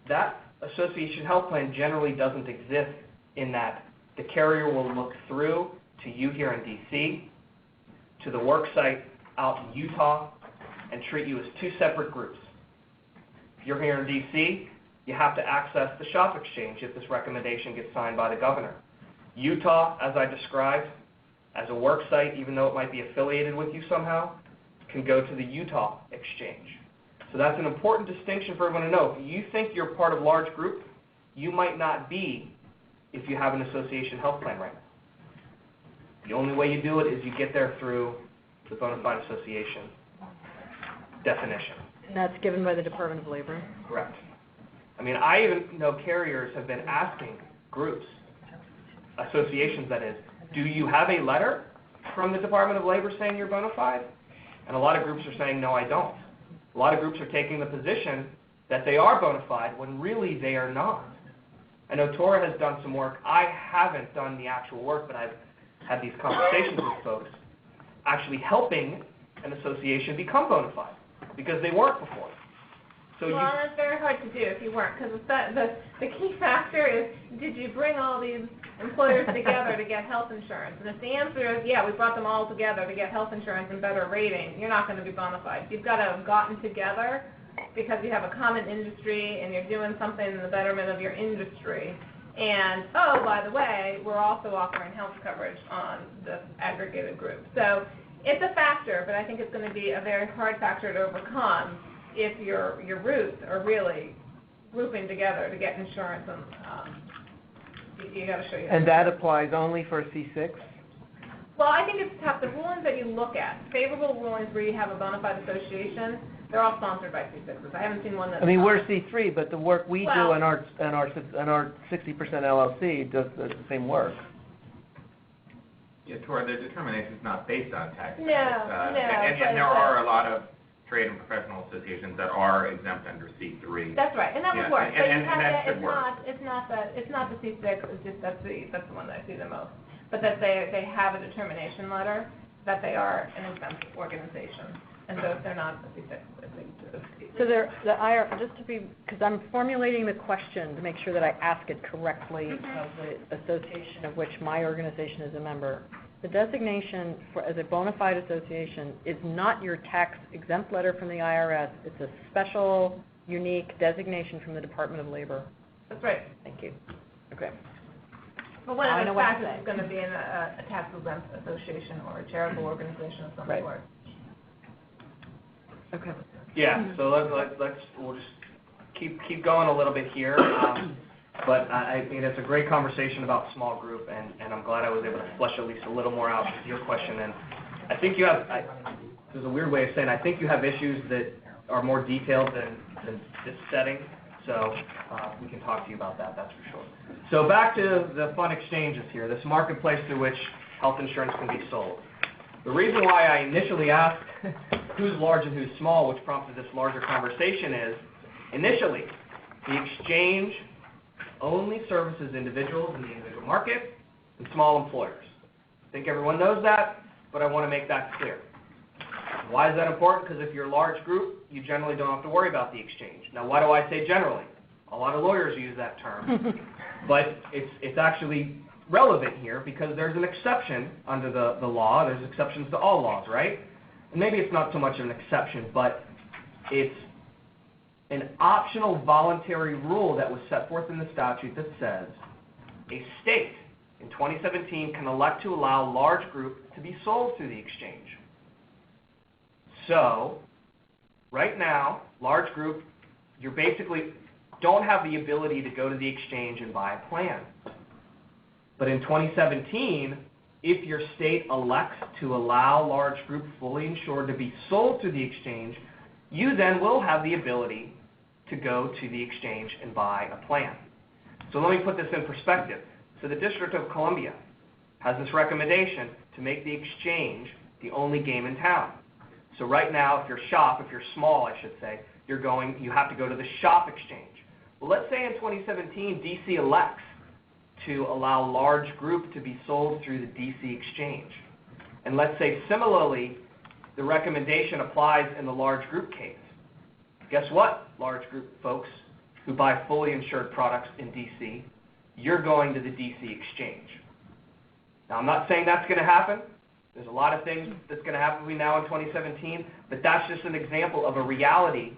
that association health plan generally doesn't exist in that the carrier will look through to you here in D.C., to the work site out in Utah, and treat you as two separate groups. If you're here in D.C., you have to access the shop exchange if this recommendation gets signed by the governor. Utah, as I described, as a work site, even though it might be affiliated with you somehow, can go to the Utah exchange. So that's an important distinction for everyone to know. If you think you're part of a large group, you might not be if you have an association health plan right now. The only way you do it is you get there through the bona fide association definition. And that's given by the Department of Labor? Correct. I mean, I even know carriers have been asking groups, associations that is, do you have a letter from the Department of Labor saying you're bona fide? And a lot of groups are saying, no, I don't. A lot of groups are taking the position that they are bona fide when really they are not. I know Tora has done some work. I haven't done the actual work, but I've had these conversations with folks actually helping an association become bona fide because they weren't before. So well, that's very hard to do if you weren't, because the key factor is, did you bring all these employers together to get health insurance? And if the answer is, yeah, we brought them all together to get health insurance and better rating, you're not going to be bona fide. You've got to have gotten together because you have a common industry and you're doing something in the betterment of your industry. And, oh, by the way, we're also offering health coverage on this aggregated group. So it's a factor, but I think it's going to be a very hard factor to overcome if your roots are really grouping together to get insurance, and you got to show you. And that applies only for C6? Well, I think it's tough. The rulings that you look at, favorable rulings where you have a bona fide association, they're all sponsored by C6s. I haven't seen one that's I mean, not. we're C3, but the work we do Well- on our 60% LLC does the same work. Yeah, Tora, the determination is not based on tax No, credits. no, And there are a lot of trade and professional associations that are exempt under C3. That's right, and that would Yeah, work. But you and have that to, should work. it's not the C6. It's just that's the one that I see the most. But that they have a determination letter that they are an exempt organization. And so if they're not, if they So just to be, because I'm formulating the question to make sure that I ask it correctly of the association of which my organization is a member. The designation as a bona fide association is not your tax-exempt letter from the IRS. It's a special, unique designation from the Department of Labor. That's right. Thank you. Okay. But one I of know the what to factors say. is going to be in a tax-exempt association or a charitable organization of some Right. sort. Okay. Yeah, so we'll just keep going a little bit here. But I think it's a great conversation about small group, and I'm glad I was able to flesh at least a little more out with your question. And I think you have, there's a weird way of saying, I think you have issues that are more detailed than this setting, so we can talk to you about that, that's for sure. So back to the fund exchanges here, this marketplace through which health insurance can be sold. The reason why I initially asked who's large and who's small, which prompted this larger conversation, is initially the exchange only services individuals in the individual market and small employers. I think everyone knows that, but I want to make that clear. Why is that important? Because if you're a large group, you generally don't have to worry about the exchange. Now, why do I say generally? A lot of lawyers use that term, but it's actually relevant here because there's an exception under the law. There's exceptions to all laws, right? And maybe it's not so much of an exception, but it's an optional voluntary rule that was set forth in the statute that says a state in 2017 can elect to allow large group to be sold through the exchange. So, right now, large group, you basically don't have the ability to go to the exchange and buy a plan. But in 2017, if your state elects to allow large group fully insured to be sold through the exchange, you then will have the ability to go to the exchange and buy a plan. So let me put this in perspective. So the District of Columbia has this recommendation to make the exchange the only game in town. So right now, if you're small, I should say, you have to go to the shop exchange. Well, let's say in 2017, DC elects to allow large group to be sold through the DC exchange. And let's say similarly, the recommendation applies in the large group case. Guess what, large group folks who buy fully insured products in DC, you're going to the DC exchange. Now, I'm not saying that's going to happen. There's a lot of things that's going to happen between now and 2017, but that's just an example of a reality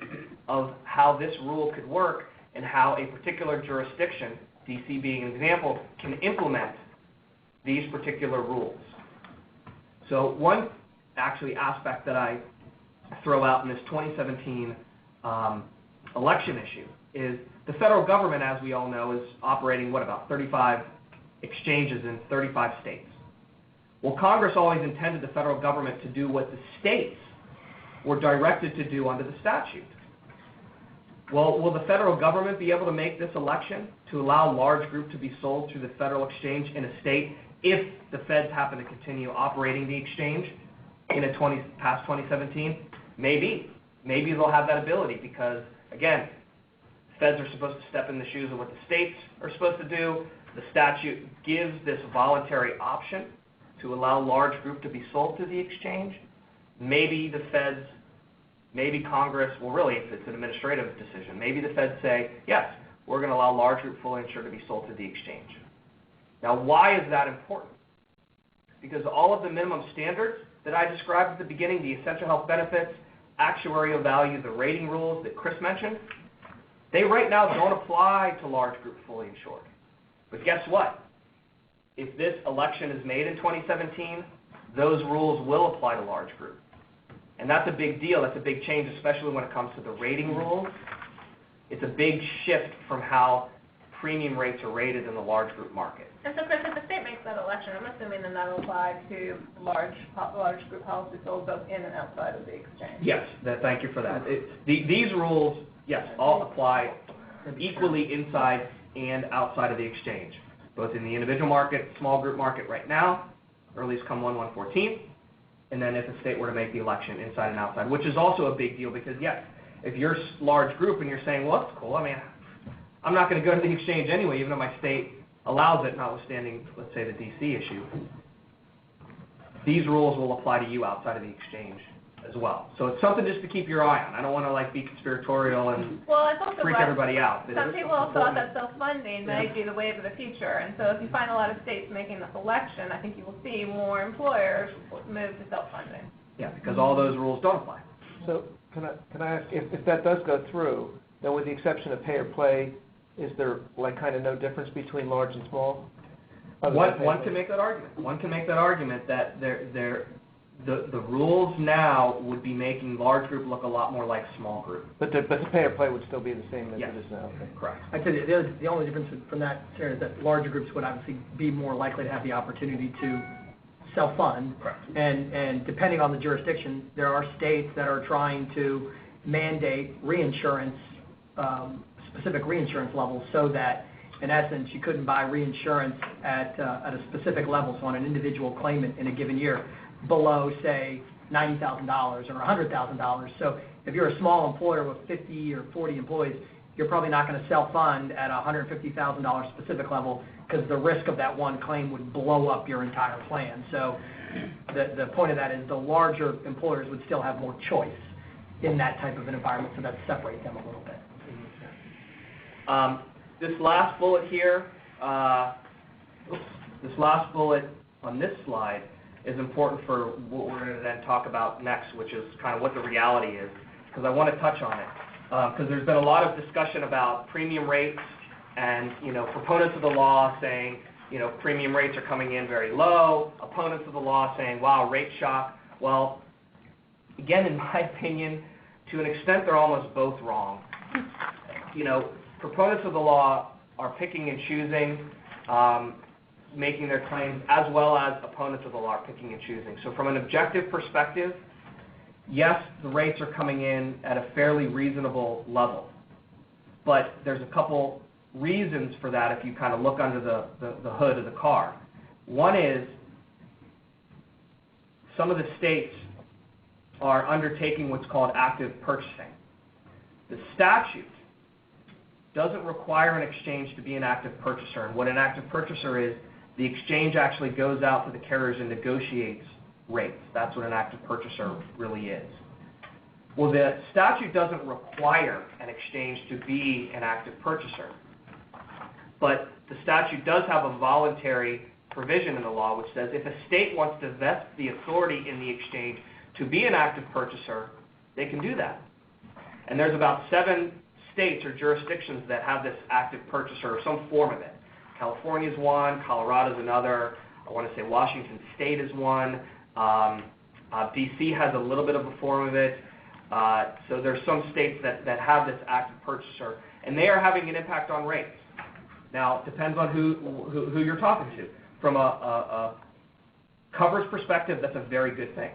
of how this rule could work and how a particular jurisdiction, DC being an example, can implement these particular rules. So one aspect that I throw out in this 2017 election issue is the federal government, as we all know, is operating, about 35 exchanges in 35 states. Well, Congress always intended the federal government to do what the states were directed to do under the statute. Well, will the federal government be able to make this election to allow large group to be sold through the federal exchange in a state if the feds happen to continue operating the exchange in past 2017? Maybe. Maybe they'll have that ability because, again, feds are supposed to step in the shoes of what the states are supposed to do. The statute gives this voluntary option to allow large group to be sold through the exchange. Maybe the feds, maybe Congress, well really it's an administrative decision. Maybe the feds say, yes, we're going to allow large group fully insured to be sold through the exchange. Now why is that important? Because all of the minimum standards that I described at the beginning, the essential health benefits, actuarial value, the rating rules that Chris mentioned, they right now don't apply to large group fully insured. But guess what? If this election is made in 2017, those rules will apply to large group. And that's a big deal. That's a big change, especially when it comes to the rating rules. It's a big shift from how premium rates are rated in the large group market. And so, Chris, if the state makes that election, I'm assuming then that'll apply to large group policies sold both in and outside of the exchange. Yes, thank you for that. These rules, yes, all apply equally inside and outside of the exchange, both in the individual market, small group market right now, earliest come 1/1/14, and then if the state were to make the election inside and outside, which is also a big deal because, yes, if you're large group and you're saying, well, that's cool, I mean, I'm not going to go to the exchange anyway, even though my state allows it, notwithstanding, let's say, the DC issue. These rules will apply to you outside of the exchange as well. So it's something just to keep your eye on. I don't want to like be conspiratorial and Well, it's also freak what everybody out. some people thought that self-funding might be the wave of the future, and so if you find a lot of states making this election, I think you will see more employers move to self-funding. Yeah, because all those rules don't apply. So can I ask, if that does go through, then with the exception of pay or play, is there like kind of no difference between large and small? One can make that argument. One can make that argument that the rules now would be making large group look a lot more like small group. But the pay or play would still be the same as Yes. it is now? Okay. Correct. I'd say the only difference from that scenario is that larger groups would obviously be more likely to have the opportunity to self-fund. Correct. And depending on the jurisdiction, there are states that are trying to mandate reinsurance, specific reinsurance levels, so that, in essence, you couldn't buy reinsurance at a specific level, so on an individual claimant in a given year, below, say, $90,000 or $100,000. So if you're a small employer with 50 or 40 employees, you're probably not going to self-fund at a $150,000 specific level, because the risk of that one claim would blow up your entire plan. So the point of that is the larger employers would still have more choice in that type of an environment, so that separates them a little bit. This last bullet here, this last bullet on this slide is important for what we're going to then talk about next, which is kind of what the reality is, because I want to touch on it. Because there's been a lot of discussion about premium rates and, proponents of the law saying, premium rates are coming in very low, opponents of the law saying, wow, rate shock. Well, again, in my opinion, to an extent, they're almost both wrong. Proponents of the law are picking and choosing, making their claims, as well as opponents of the law are picking and choosing. So from an objective perspective, yes, the rates are coming in at a fairly reasonable level. But there's a couple reasons for that if you kind of look under the hood of the car. One is some of the states are undertaking what's called active purchasing. The statute doesn't require an exchange to be an active purchaser. And what an active purchaser is, the exchange actually goes out to the carriers and negotiates rates. That's what an active purchaser really is. Well, the statute doesn't require an exchange to be an active purchaser. But the statute does have a voluntary provision in the law which says if a state wants to vest the authority in the exchange to be an active purchaser, they can do that. And there's about 7 states or jurisdictions that have this active purchaser or some form of it. California's one, Colorado's another, I want to say Washington State is one, D.C. has a little bit of a form of it, so there's some states that have this active purchaser, and they are having an impact on rates. Now, it depends on who you're talking to. From a coverage perspective, that's a very good thing.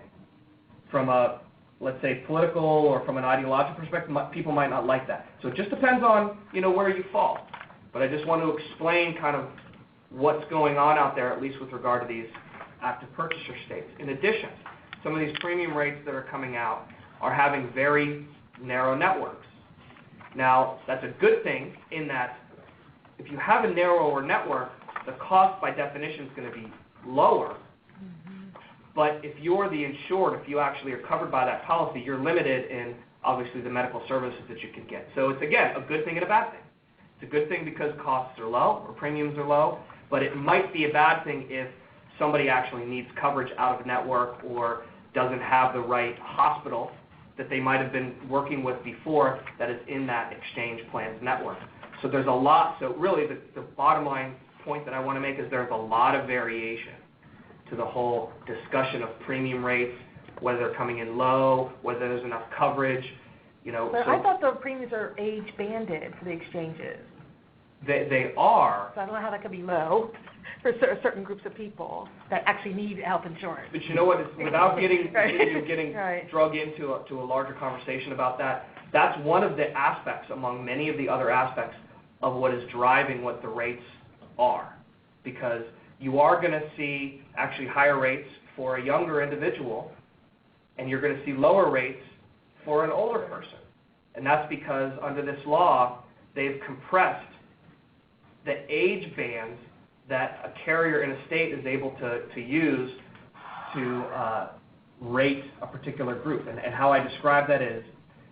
From a, let's say, political or from an ideological perspective, people might not like that. So it just depends on, where you fall. But I just want to explain kind of what's going on out there, at least with regard to these active purchaser states. In addition, some of these premium rates that are coming out are having very narrow networks. Now, that's a good thing in that if you have a narrower network, the cost by definition is going to be lower. But if you're the insured, if you actually are covered by that policy, you're limited in, obviously, the medical services that you can get. So it's, again, a good thing and a bad thing. It's a good thing because costs are low or premiums are low, but it might be a bad thing if somebody actually needs coverage out of network or doesn't have the right hospital that they might have been working with before that is in that exchange plan's network. So there's a lot. So really the bottom line point that I want to make is there's a lot of variation to the whole discussion of premium rates, whether they're coming in low, whether there's enough coverage. But I thought the premiums are age banded for the exchanges. They are. So I don't know how that could be low for certain groups of people that actually need health insurance. But you know what? Without getting Right. drug into a larger conversation about that, that's one of the aspects among many of the other aspects of what is driving what the rates are. Because you are going to see actually higher rates for a younger individual, and you're going to see lower rates for an older person. And that's because under this law, they've compressed the age bands that a carrier in a state is able to use to rate a particular group. And how I describe that is,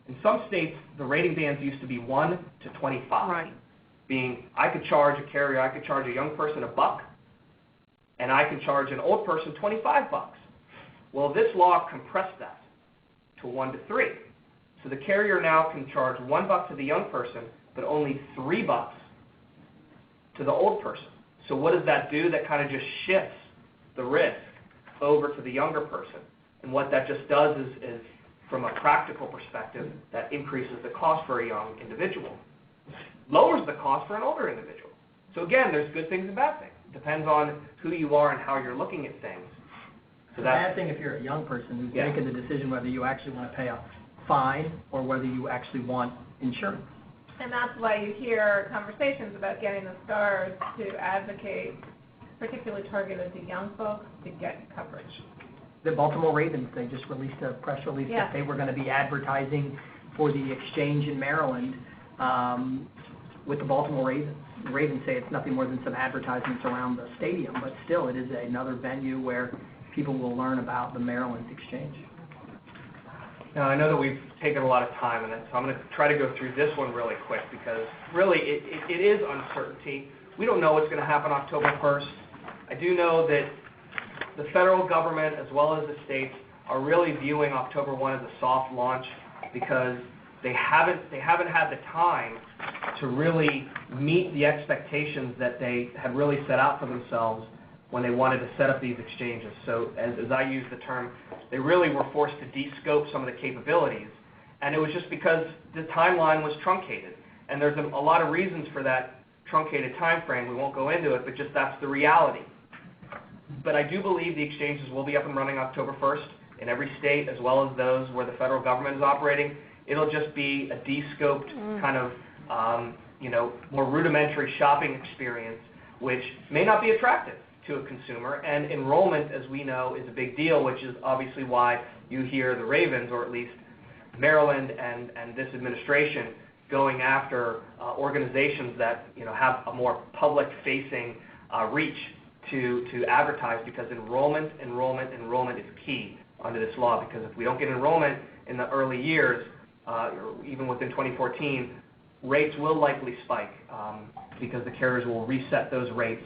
in some states, the rating bands used to be 1 to 25. Right. Being, I could charge a carrier, I could charge a young person $1, and I can charge an old person $25. Well, this law compressed that to 1 to 3. So the carrier now can charge $1 to the young person, but only $3 to the old person. So what does that do? That kind of just shifts the risk over to the younger person. And what that just does is from a practical perspective, that increases the cost for a young individual, lowers the cost for an older individual. So again, there's good things and bad things. It depends on who you are and how you're looking at things. So the bad thing if you're a young person who's making the decision whether you actually want to pay a fine or whether you actually want insurance. And that's why you hear conversations about getting the stars to advocate, particularly targeted to young folks, to get coverage. The Baltimore Ravens, they just released a press release that they were going to be advertising for the exchange in Maryland with the Baltimore Ravens. The Ravens say it's nothing more than some advertisements around the stadium, but still it is another venue where people will learn about the Maryland exchange. Now, I know that we've taken a lot of time in it, so I'm going to try to go through this one really quick because really it is uncertainty. We don't know what's going to happen October 1st. I do know that the federal government as well as the states are really viewing October 1 as a soft launch because they haven't had the time to really meet the expectations that they had really set out for themselves when they wanted to set up these exchanges. So as I use the term, they really were forced to de-scope some of the capabilities, and it was just because the timeline was truncated. And there's a lot of reasons for that truncated time frame. We won't go into it, but just that's the reality. But I do believe the exchanges will be up and running October 1st in every state, as well as those where the federal government is operating. It'll just be a de-scoped kind of, more rudimentary shopping experience, which may not be attractive to a consumer. And enrollment, as we know, is a big deal, which is obviously why you hear the Ravens, or at least Maryland and this administration, going after organizations that have a more public-facing reach to advertise, because enrollment is key under this law. Because if we don't get enrollment in the early years, or even within 2014, rates will likely spike because the carriers will reset those rates,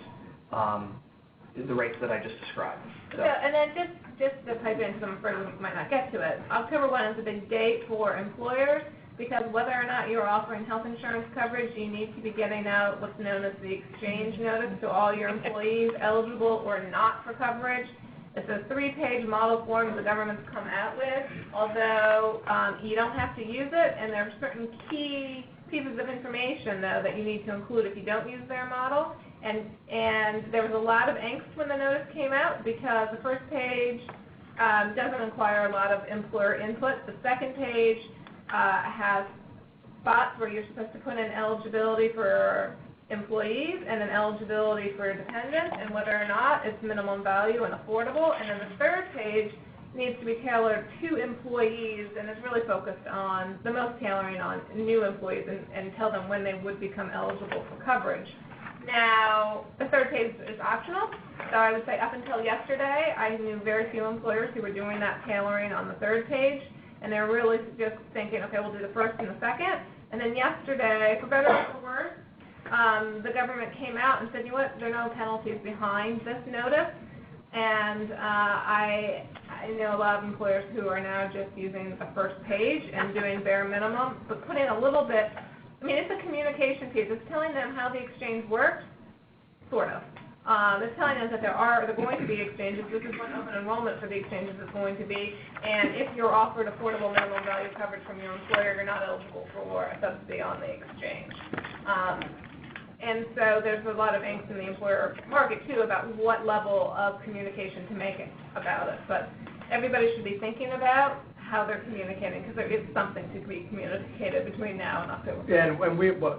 the rates that I just described. So and then just to pipe in, because I'm afraid we might not get to it, October 1 is a big date for employers, because whether or not you're offering health insurance coverage, you need to be getting out what's known as the exchange notice to all your employees, eligible or not for coverage. It's a 3-page model form the government's come out with, although you don't have to use it, and there are certain key pieces of information, though, that you need to include if you don't use their model. And there was a lot of angst when the notice came out, because the first page doesn't require a lot of employer input. The second page has spots where you're supposed to put in eligibility for employees and an eligibility for dependents, and whether or not it's minimum value and affordable. And then the third page needs to be tailored to employees, and it's really focused on the most tailoring on new employees and tell them when they would become eligible for coverage. Now, the third page is optional, so I would say up until yesterday, I knew very few employers who were doing that tailoring on the third page, and they're really just thinking, okay, we'll do the first and the second. And then yesterday, for better or for worse, the government came out and said, you know what, there are no penalties behind this notice. And I know a lot of employers who are now just using the first page and doing bare minimum, but putting a little bit, I mean, it's a communication piece. It's telling them how the exchange works, sort of. It's telling them that there are going to be exchanges. This is what open enrollment for the exchanges is going to be. And if you're offered affordable minimum value coverage from your employer, you're not eligible for a subsidy on the exchange. And so there's a lot of angst in the employer market, too, about what level of communication to make about it. But everybody should be thinking about how they're communicating, because there is something to be communicated between now and October. Yeah, and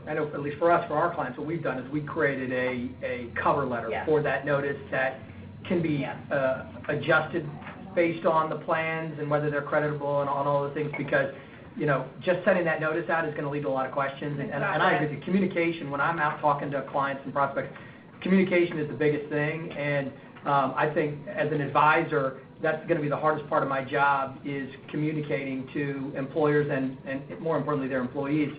I know at least for us, for our clients, what we've done is we created a cover letter for that notice that can be adjusted based on the plans and whether they're creditable and on all the things, because just sending that notice out is going to lead to a lot of questions. And I agree with you. Communication, when I'm out talking to clients and prospects, communication is the biggest thing. And I think as an advisor, that's going to be the hardest part of my job, is communicating to employers and more importantly their employees,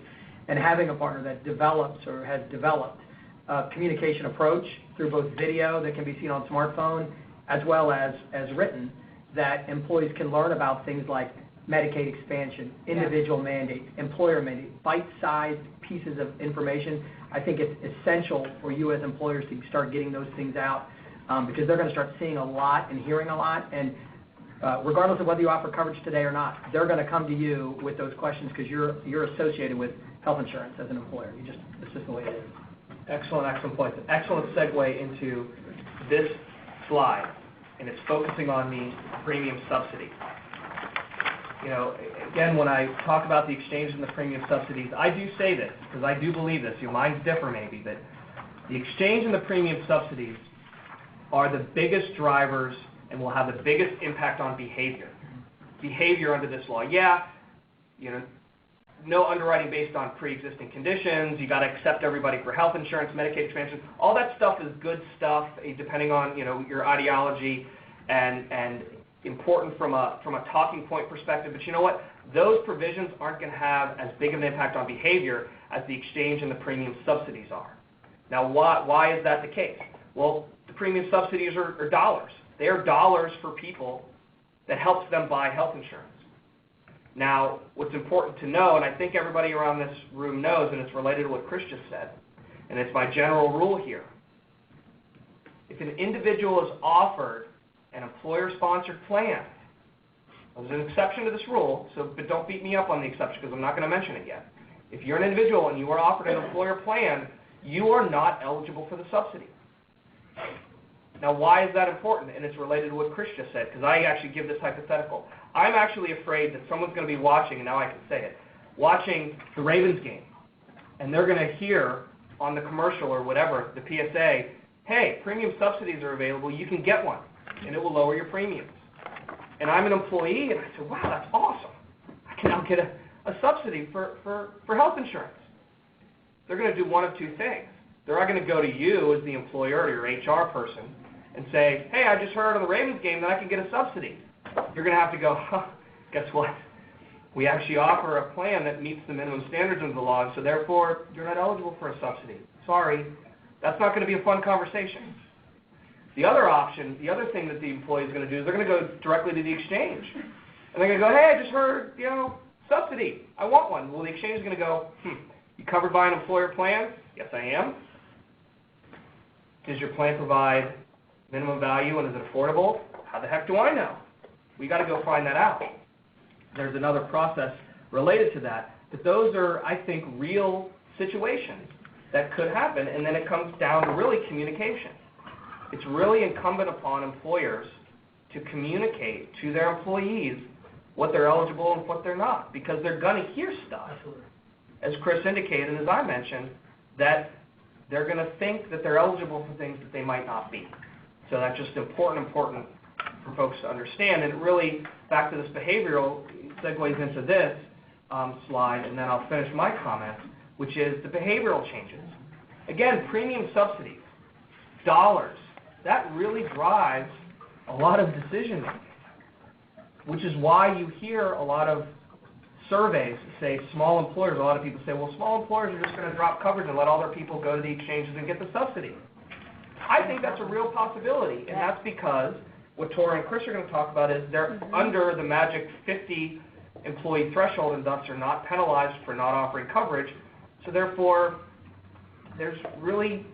and having a partner that develops or has developed a communication approach through both video that can be seen on smartphone as well as written, that employees can learn about things like Medicaid expansion, individual mandate, employer mandate, bite-sized pieces of information. I think it's essential for you as employers to start getting those things out, because they're going to start seeing a lot and hearing a lot, and regardless of whether you offer coverage today or not, they're going to come to you with those questions because you're associated with health insurance as an employer. It's just the way it is. Excellent point. An excellent segue into this slide, and it's focusing on the premium subsidy. You know, again, when I talk about the exchange and the premium subsidies, I do say this, because I do believe this. Your minds differ maybe, that the exchange and the premium subsidies are the biggest drivers and will have the biggest impact on behavior. Behavior under this law. Yeah, you know, no underwriting based on pre-existing conditions. You got to accept everybody for health insurance, Medicaid expansion. All that stuff is good stuff, depending on, you know, your ideology, and important from a talking point perspective. But you know what? Those provisions aren't going to have as big of an impact on behavior as the exchange and the premium subsidies are. Now, why is that the case? Well, the premium subsidies are dollars. They are dollars for people that helps them buy health insurance. Now, what's important to know, and I think everybody around this room knows, and it's related to what Chris just said, and it's my general rule here. If an individual is offered an employer-sponsored plan, there's an exception to this rule, but don't beat me up on the exception because I'm not going to mention it yet. If you're an individual and you are offered an employer plan, you are not eligible for the subsidy. Now, why is that important? And it's related to what Chris just said, because I actually give this hypothetical. I'm actually afraid that someone's going to be watching, and now I can say it, watching the Ravens game, and they're going to hear on the commercial or whatever, the PSA, hey, premium subsidies are available, you can get one, and it will lower your premiums. And I'm an employee, and I said, wow, that's awesome. I can now get a subsidy for health insurance. They're going to do one of two things. They're not going to go to you as the employer or your HR person and say, hey, I just heard on the Ravens game that I can get a subsidy. You're going to have to go, guess what? We actually offer a plan that meets the minimum standards of the law, and so therefore you're not eligible for a subsidy. Sorry, that's not going to be a fun conversation. The other option, the other thing that the employee is going to do is they're going to go directly to the exchange. And they're going to go, hey, I just heard, subsidy. I want one. Well, the exchange is going to go, you covered by an employer plan? Yes, I am. Does your plan provide minimum value, and is it affordable? How the heck do I know? We got to go find that out. There's another process related to that, but those are, I think, real situations that could happen, and then it comes down to really communication. It's really incumbent upon employers to communicate to their employees what they're eligible and what they're not, because they're going to hear stuff, as Chris indicated and as I mentioned, that they're going to think that they're eligible for things that they might not be. So that's just important for folks to understand. And it really, back to this behavioral, segues into this slide, and then I'll finish my comments, which is the behavioral changes. Again, premium subsidies, dollars, that really drives a lot of decision making, which is why you hear a lot of surveys say small employers, a lot of people say, well, small employers are just going to drop coverage and let all their people go to the exchanges and get the subsidy. I think that's a real possibility, and that's because what Tora and Chris are going to talk about is they're under the magic 50 employee threshold and thus are not penalized for not offering coverage. So therefore, there's really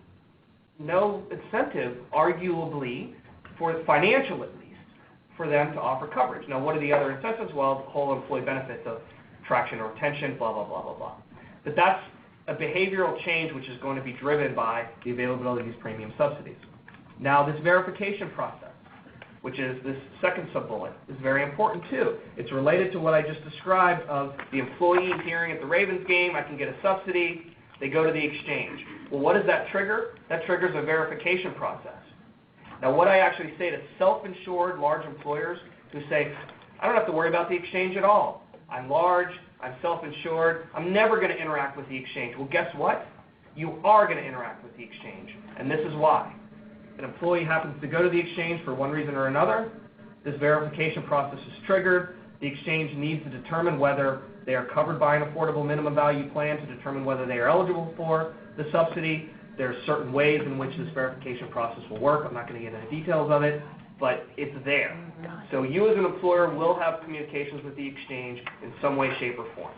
no incentive, arguably, for financial at least, for them to offer coverage. Now, what are the other incentives? Well, the whole employee benefits of attraction or retention, blah, blah, blah, blah, blah. But that's a behavioral change which is going to be driven by the availability of these premium subsidies. Now, this verification process, which is this second sub-bullet, is very important too. It's related to what I just described of the employee hearing at the Ravens game, I can get a subsidy, they go to the exchange. Well, what does that trigger? That triggers a verification process. Now, what I actually say to self-insured large employers who say, I don't have to worry about the exchange at all. I'm large, I'm self-insured, I'm never going to interact with the exchange. Well, guess what? You are going to interact with the exchange, and this is why. an employee happens to go to the exchange for one reason or another, this verification process is triggered. The exchange needs to determine whether they are covered by an affordable minimum value plan to determine whether they are eligible for the subsidy. There are certain ways in which this verification process will work. I'm not going to get into details of it, but it's there. So you as an employer will have communications with the exchange in some way, shape, or form.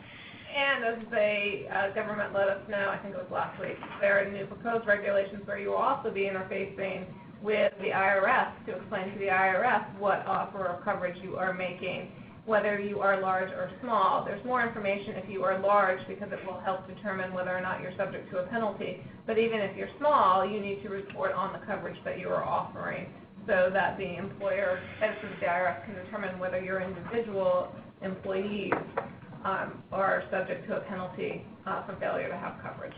And as the government let us know, I think it was last week, there are new proposed regulations where you will also be interfacing with the IRS to explain to the IRS what offer of coverage you are making, whether you are large or small. There's more information if you are large because it will help determine whether or not you're subject to a penalty. But even if you're small, you need to report on the coverage that you are offering so that the employer, as the IRS, can determine whether your individual employees are subject to a penalty for failure to have coverage.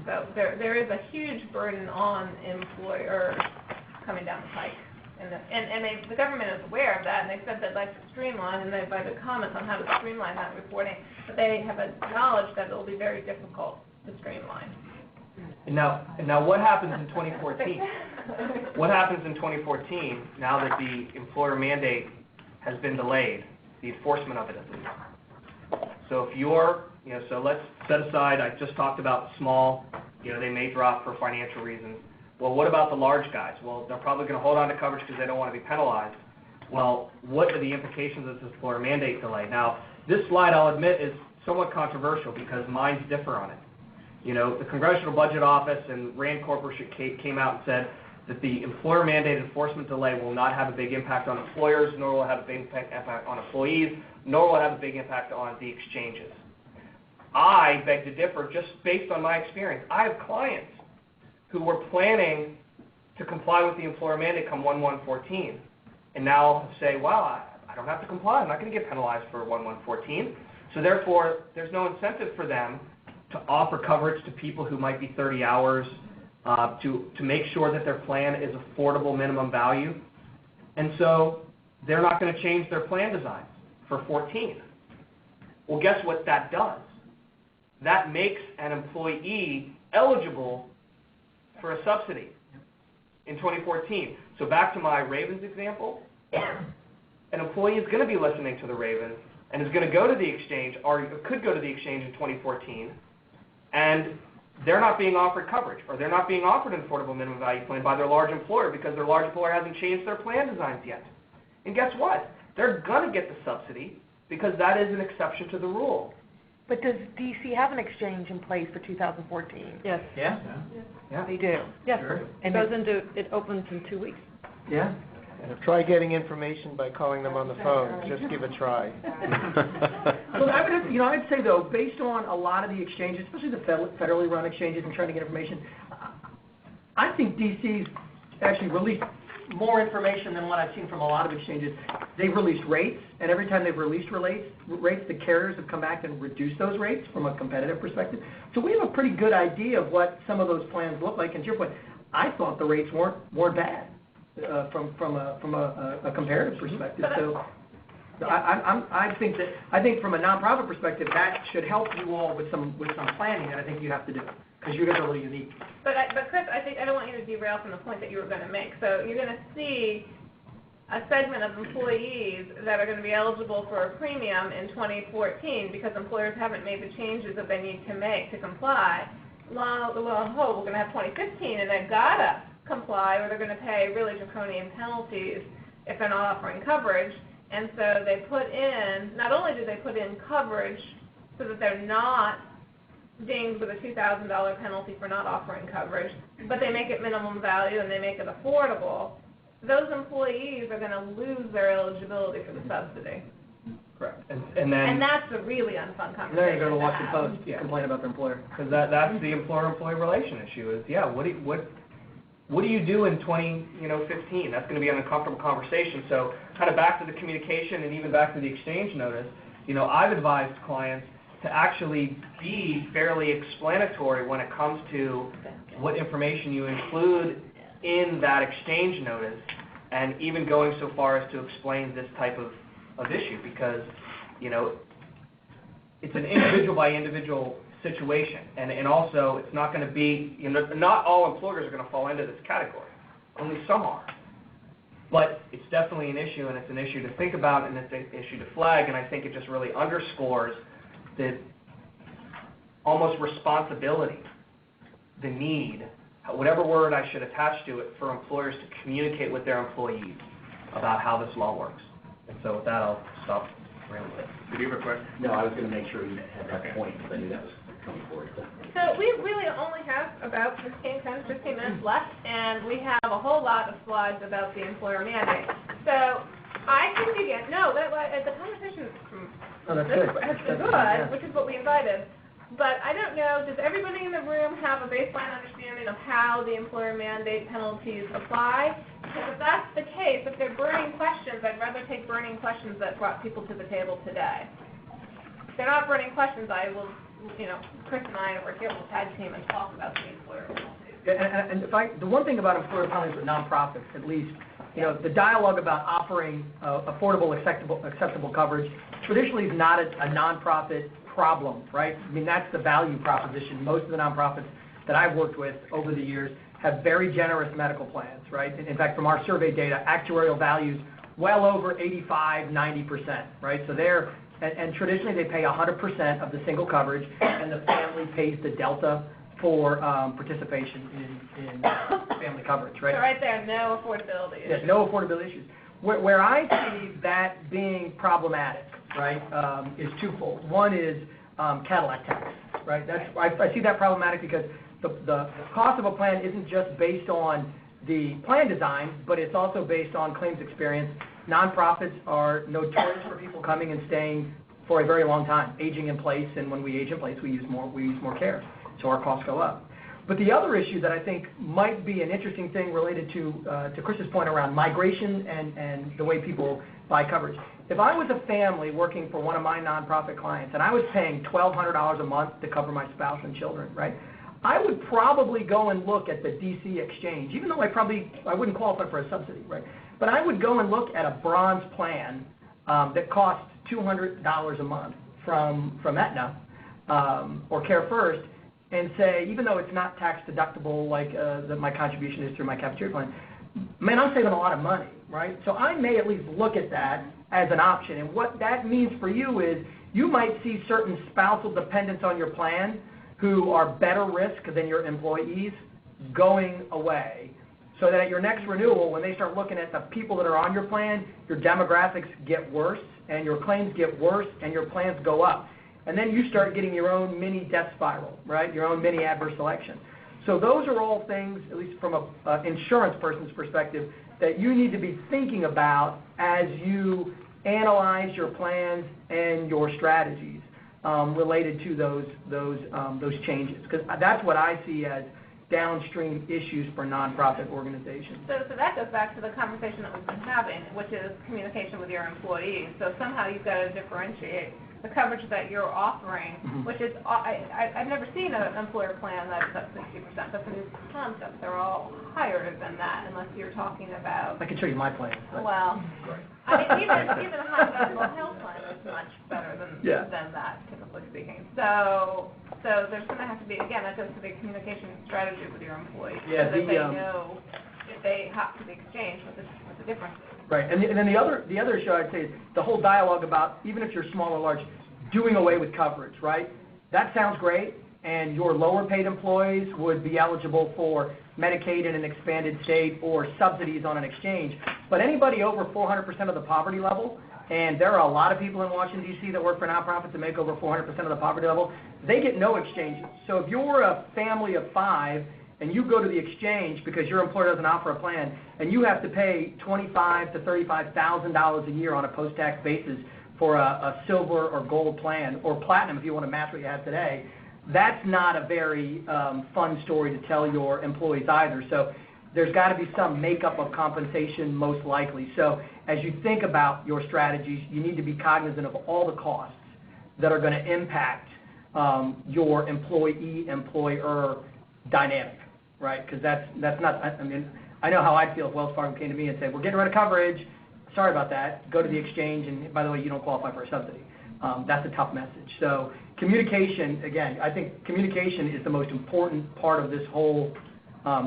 So there is a huge burden on employers coming down the pike. And the government is aware of that, and they've said they'd like to streamline, and they've provided comments on how to streamline that reporting, but they have acknowledged that it will be very difficult to streamline. And now what happens in 2014? What happens in 2014 now that the employer mandate has been delayed, the enforcement of it at least? So if you're, so let's set aside, I just talked about small, they may drop for financial reasons. Well, what about the large guys? Well, they're probably going to hold on to coverage because they don't want to be penalized. Well, what are the implications of this employer mandate delay? Now, this slide, I'll admit, is somewhat controversial because minds differ on it. The Congressional Budget Office and RAND Corporation came out and said that the employer mandate enforcement delay will not have a big impact on employers, nor will it have a big impact on employees, nor will it have a big impact on the exchanges. I beg to differ just based on my experience. I have clients who were planning to comply with the employer mandate come 1/1/14, and now say, wow, I don't have to comply. I'm not going to get penalized for 1/1/14. So therefore, there's no incentive for them to offer coverage to people who might be 30 hours, to make sure that their plan is affordable minimum value. And so they're not going to change their plan designs for 14. Well, guess what that does? That makes an employee eligible for a subsidy in 2014. So back to my Ravens example, an employee is going to be listening to the Ravens and is going to go to the exchange, or could go to the exchange in 2014, and they're not being offered coverage, or they're not being offered an affordable minimum value plan by their large employer because their large employer hasn't changed their plan designs yet. And guess what? They're going to get the subsidy because that is an exception to the rule. But does DC have an exchange in place for 2014? Yes. Yeah? Yeah. They do? Yes. Sure. It opens in 2 weeks. Yeah. Try getting information by calling them on the phone. Just give a try. Well, I'd say though, based on a lot of the exchanges, especially the federally run exchanges and trying to get information, I think DC's actually released more information than what I've seen from a lot of exchanges. They've released rates, and every time they've released rates, the carriers have come back and reduced those rates from a competitive perspective. So we have a pretty good idea of what some of those plans look like. And to your point, I thought the rates weren't bad from a comparative perspective. So I think from a nonprofit perspective, that should help you all with some planning that I think you have to do, because you guys are a little unique. But Chris, I don't want you to derail from the point that you were going to make. So you're going to see a segment of employees that are going to be eligible for a premium in 2014 because employers haven't made the changes that they need to make to comply. We're going to have 2015, and they've got to comply, or they're going to pay really draconian penalties if they're not offering coverage. And so they put in, not only do they put in coverage so that they're not dinged with a $2,000 penalty for not offering coverage, but they make it minimum value and they make it affordable. Those employees are going to lose their eligibility for the subsidy. Correct. And that's a really unfun conversation. And then you're going to watch the have. Post complain about their employer. because that's the employer-employee relation issue is, what do you do in 2015? That's going to be an uncomfortable conversation. So kind of back to the communication and even back to the exchange notice, I've advised clients to actually be fairly explanatory when it comes to what information you include in that exchange notice, and even going so far as to explain this type of issue, because it's an individual by individual situation, and also it's not going to be, not all employers are going to fall into this category. Only some are. But it's definitely an issue, and it's an issue to think about, and it's an issue to flag, and I think it just really underscores the almost responsibility, the need, whatever word I should attach to it, for employers to communicate with their employees about how this law works. And so with that, I'll stop rambling. Did you have a question? No, I was going to make sure you had that point, because I knew that was coming forward. So we really only have about 15 minutes left, and we have a whole lot of slides about the employer mandate. So I can begin, the conversation Oh, that's good. has been That's good, good, which is what we invited. But I don't know, does everybody in the room have a baseline understanding of how the employer mandate penalties apply? Because if that's the case, if they're burning questions, I'd rather take burning questions that brought people to the table today. If they're not burning questions, I will, Chris and I over here will tag team and talk about the employer penalties. Yeah, and the one thing about employer penalties with nonprofits, at least, the dialogue about offering affordable, acceptable coverage traditionally is not a nonprofit problem, right? I mean, that's the value proposition. Most of the nonprofits that I've worked with over the years have very generous medical plans, right? In fact, from our survey data, actuarial values well over 85, 90%, right? So and traditionally they pay 100% of the single coverage, and the family pays the delta for participation in family coverage, right? So right there, no affordability issues. Yes, no affordability issues. Where I see that being problematic, right, is twofold. One is Cadillac tax, right? I see that problematic because the cost of a plan isn't just based on the plan design, but it's also based on claims experience. Nonprofits are notorious for people coming and staying for a very long time, aging in place, and when we age in place, we use more care, so our costs go up. But the other issue that I think might be an interesting thing related to Chris's point around migration and the way people buy coverage. If I was a family working for one of my nonprofit clients and I was paying $1,200 a month to cover my spouse and children, right, I would probably go and look at the DC exchange, even though I wouldn't qualify for a subsidy, right? But I would go and look at a bronze plan that costs $200 a month from Aetna or Care First, and say, even though it's not tax deductible like my contribution is through my cafeteria plan, man, I'm saving a lot of money, right? So I may at least look at that as an option. And what that means for you is you might see certain spousal dependents on your plan who are better risk than your employees going away, so that at your next renewal, when they start looking at the people that are on your plan, your demographics get worse, and your claims get worse, and your plans go up. And then you start getting your own mini death spiral, right? Your own mini adverse selection. So those are all things, at least from an insurance person's perspective, that you need to be thinking about as you analyze your plans and your strategies related to those changes. Because that's what I see as downstream issues for nonprofit organizations. So that goes back to the conversation that we've been having, which is communication with your employees. So somehow you've got to differentiate the coverage that you're offering, which is, I've never seen an employer plan that's at 60%. That's a new concept. They're all higher than that, unless you're talking about... I can show you my plan. Well, I mean, even a hospital health plan is much better than that, typically speaking. So there's going to have to be, again, that goes to the communication strategy with your employees, so that they know if they have to be exchanged, what the difference is. Right, and then the other issue I'd say is the whole dialogue about, even if you're small or large, doing away with coverage, right? That sounds great, and your lower paid employees would be eligible for Medicaid in an expanded state or subsidies on an exchange. But anybody over 400% of the poverty level, and there are a lot of people in Washington, D.C. that work for nonprofits that make over 400% of the poverty level, they get no exchanges. So if you're a family of 5 and you go to the exchange because your employer doesn't offer a plan, and you have to pay $25,000 to $35,000 a year on a post-tax basis for a silver or gold plan, or platinum if you want to match what you have today, that's not a very fun story to tell your employees either. So there's got to be some makeup of compensation most likely. So as you think about your strategies, you need to be cognizant of all the costs that are going to impact your employee-employer dynamic, right? Because that's not, I mean, I know how I'd feel if Wells Fargo came to me and said, we're getting rid of coverage, sorry about that, go to the exchange, and by the way, you don't qualify for a subsidy. That's a tough message. So communication, again, I think communication is the most important part of this whole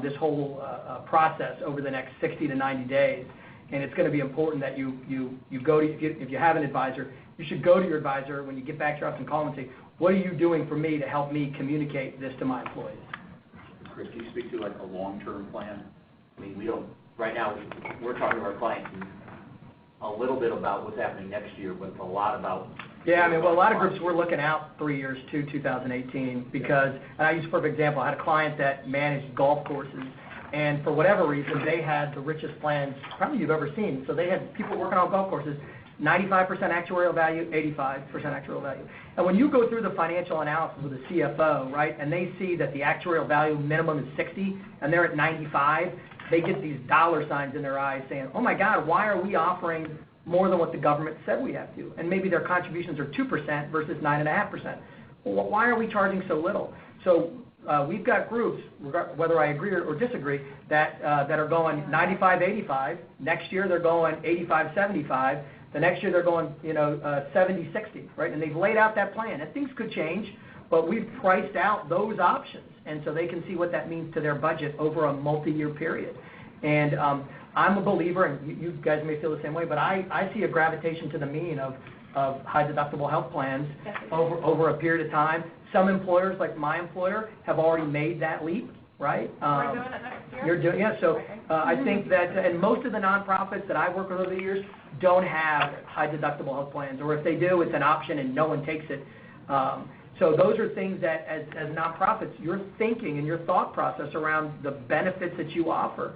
this whole process over the next 60 to 90 days. And it's going to be important that you go to, if you have an advisor, you should go to your advisor when you get back to your office and call them and say, what are you doing for me to help me communicate this to my employees? Chris, can you speak to like a long-term plan? I mean, we don't, right now, we're talking to our clients a little bit about what's happening next year, but a lot about. Yeah, I mean, well, a lot of groups, we're looking out 3 years to 2018 because, and I use a perfect example, I had a client that managed golf courses, and for whatever reason, they had the richest plans probably you've ever seen. So they had people working on golf courses, 95% actuarial value, 85% actuarial value. And when you go through the financial analysis with a CFO, right, and they see that the actuarial value minimum is 60 and they're at 95, they get these dollar signs in their eyes saying, oh my God, why are we offering more than what the government said we have to? And maybe their contributions are 2% versus 9.5%. Well, why are we charging so little? So we've got groups, whether I agree or disagree, that are going 95-85. Next year they're going 85-75. The next year they're going, 70-60, right? And they've laid out that plan. And things could change, but we've priced out those options, and so they can see what that means to their budget over a multi-year period. And I'm a believer, and you guys may feel the same way, but I see a gravitation to the mean of high-deductible health plans over a period of time. Some employers, like my employer, have already made that leap, right? We're doing it next year. You're doing, yeah. So I think that, and most of the nonprofits that I work with over the years don't have high-deductible health plans, or if they do, it's an option and no one takes it. So those are things that, as nonprofits, your thinking and your thought process around the benefits that you offer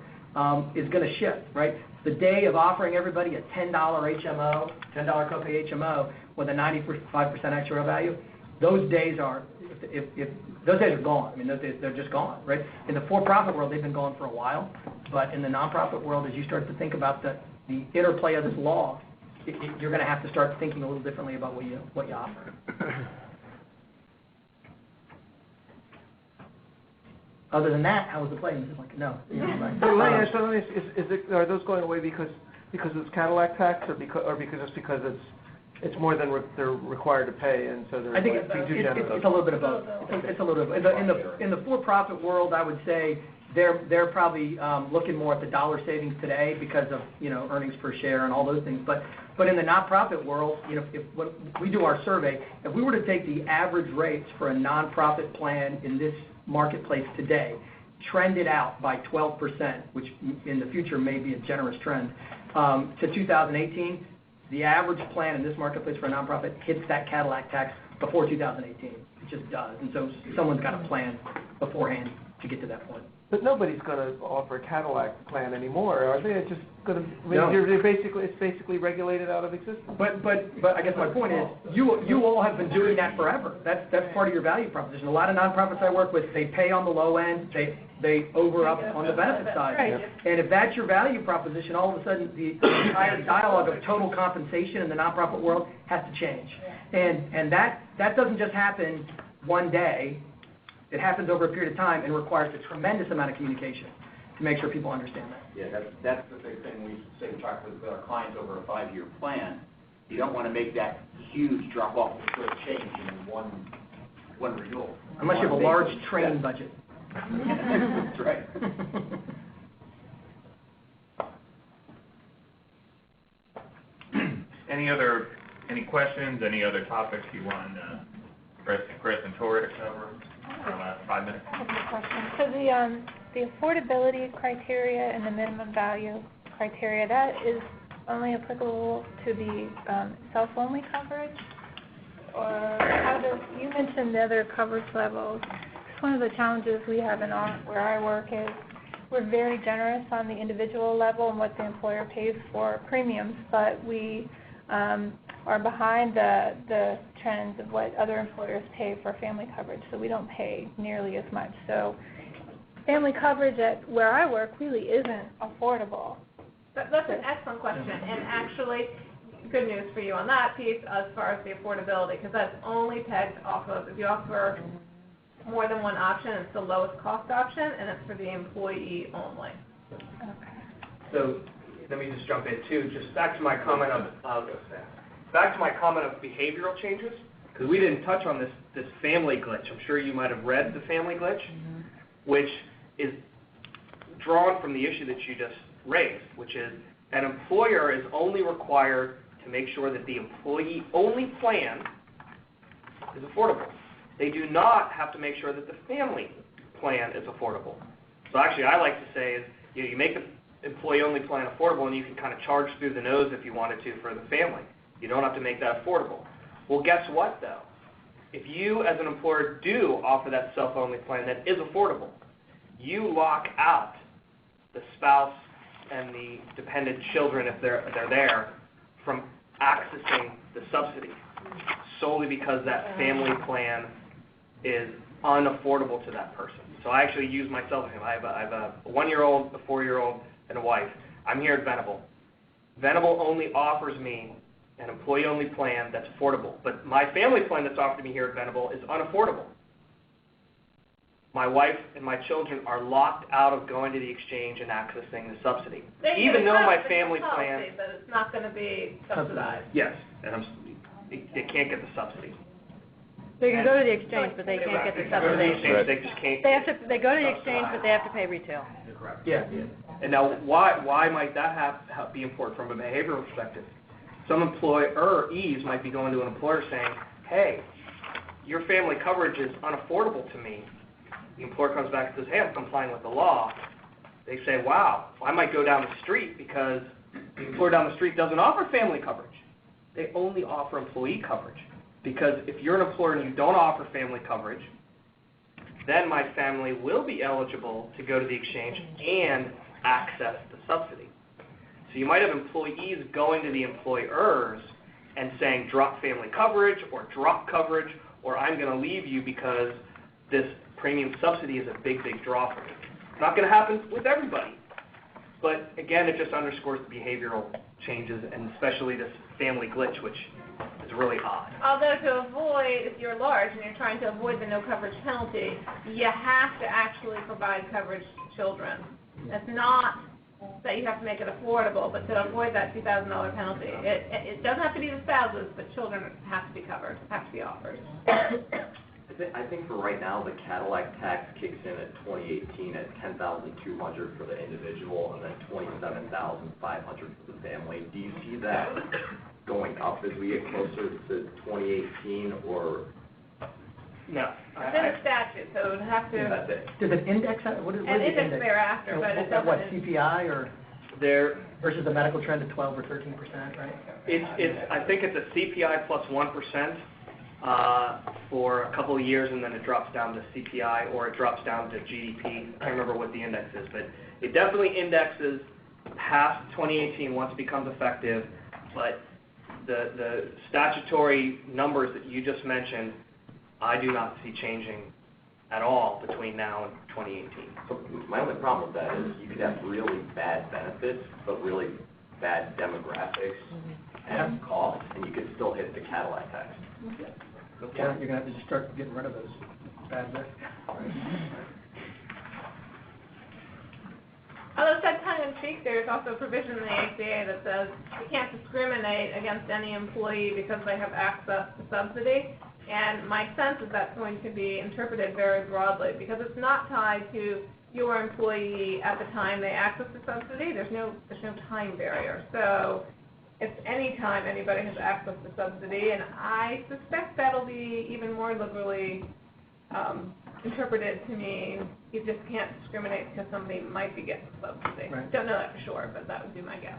is going to shift, right? The day of offering everybody a $10 HMO, $10 copay HMO with a 95% actuarial value, those days are, if those days are gone. I mean, those days, they're just gone, right? In the for-profit world, they've been gone for a while, but in the nonprofit world, as you start to think about the interplay of this law, you're going to have to start thinking a little differently about what you offer. Other than that, how was the play? And it's like, no. Are those going away because it's Cadillac tax, or because it's more than they're required to pay, and so they're I think being too generous? it's a little bit of both. It's a little bit. In the for-profit world, I would say they're probably looking more at the dollar savings today because of earnings per share and all those things. But in the nonprofit world, when we do our survey, if we were to take the average rates for a nonprofit plan in this marketplace today, trend it out by 12%, which in the future may be a generous trend, to 2018, the average plan in this marketplace for a nonprofit hits that Cadillac tax before 2018. It just does. And so someone's got to plan beforehand to get to that point. But nobody's going to offer a Cadillac plan anymore, are they? It's just going to. No. It's basically regulated out of existence. But I guess my point is, you all have been doing that forever. That's part of your value proposition. A lot of nonprofits I work with, they pay on the low end, they over up on the benefit side. Right. And if that's your value proposition, all of a sudden the entire dialogue of total compensation in the nonprofit world has to change. And that doesn't just happen one day. It happens over a period of time and requires a tremendous amount of communication to make sure people understand that. Yeah, that's the big thing we say we talk with our clients over a 5-year plan. You don't want to make that huge drop off of quick change in one renewal. Unless you have a large training budget. That's right. Any questions, any other topics you want Chris and Tori to cover for the last 5 minutes? I have a question. So the affordability criteria and the minimum value criteria, that is only applicable to the self-only coverage? Or you mentioned the other coverage levels. One of the challenges we have where I work is we're very generous on the individual level and what the employer pays for premiums, but we are behind the trends of what other employers pay for family coverage, so we don't pay nearly as much. So family coverage at where I work really isn't affordable. That's an excellent question, and actually, good news for you on that piece as far as the affordability, because that's only pegged off of, if you offer more than one option, it's the lowest cost option, and it's for the employee only. Okay. So let me just jump in too, just back to my comment of behavioral changes, because we didn't touch on this family glitch. I'm sure you might have read the family glitch, which is drawn from the issue that you just raised, which is an employer is only required to make sure that the employee-only plan is affordable. They do not have to make sure that the family plan is affordable. So actually, I like to say is, you make the employee-only plan affordable, and you can kind of charge through the nose if you wanted to for the family. You don't have to make that affordable. Well, guess what, though? If you, as an employer, do offer that self-only plan that is affordable, you lock out the spouse and the dependent children, if they're there, from accessing the subsidy, solely because that family plan is unaffordable to that person. So I actually use myself. I have a 1-year-old, a 4-year-old, and a wife. I'm here at Venable. Venable only offers me an employee-only plan that's affordable, but my family plan that's offered to me here at Venable is unaffordable. My wife and my children are locked out of going to the exchange and accessing the subsidy. Even though my family plan... But it's not going to be subsidized. Yes, and they can't get the subsidy. They can go to the exchange, but they can't get the subsidy. They just can't. They go to the exchange, but they have to pay retail. Correct. Yeah. And now, why might that be important from a behavioral perspective? Some employees might be going to an employer saying, hey, your family coverage is unaffordable to me. The employer comes back and says, hey, I'm complying with the law. They say, wow, I might go down the street because the employer down the street doesn't offer family coverage. They only offer employee coverage. Because if you're an employer and you don't offer family coverage, then my family will be eligible to go to the exchange and access the subsidy. So you might have employees going to the employers and saying drop family coverage or drop coverage, or I'm going to leave you because this premium subsidy is a big, big draw for me. It's not going to happen with everybody. But again, it just underscores the behavioral changes, and especially this family glitch, which is really odd. Although to avoid, if you're large and you're trying to avoid the no coverage penalty, you have to actually provide coverage to children. It's not that you have to make it affordable, but to avoid that $2,000 penalty. It doesn't have to be the spouses, but children have to be covered, have to be offered. I think for right now, the Cadillac tax kicks in at 2018 at $10,200 for the individual and then $27,500 for the family. Do you see that going up as we get closer to 2018, or? No. It's in the statute, so it would have to. That's it. Does it index, what is An the index index? thereafter, So but it what, doesn't. CPI or There, versus the medical trend of 12 or 13%, right? I think it's a CPI plus 1%. For a couple of years, and then it drops down to CPI, or it drops down to GDP. I can't remember what the index is, but it definitely indexes past 2018 once it becomes effective, but the statutory numbers that you just mentioned, I do not see changing at all between now and 2018. So my only problem with that is you could have really bad benefits, but really bad demographics and costs, and you could still hit the Cadillac tax. Yeah, you're going to have to just start getting rid of those bad risks. Although said tongue-in-cheek, there's also a provision in the ACA that says you can't discriminate against any employee because they have access to subsidy. And my sense is that's going to be interpreted very broadly because it's not tied to your employee at the time they access the subsidy. There's no time barrier. So it's any time anybody has access to subsidy, and I suspect that'll be even more liberally interpreted to mean you just can't discriminate because somebody might be getting subsidy. Right. Don't know that for sure, but that would be my guess.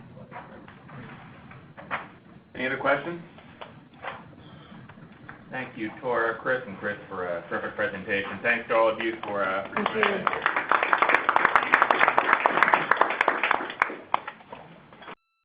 Any other questions? Thank you, Tora, Chris, and Chris for a terrific presentation. Thanks to all of you for Thank you.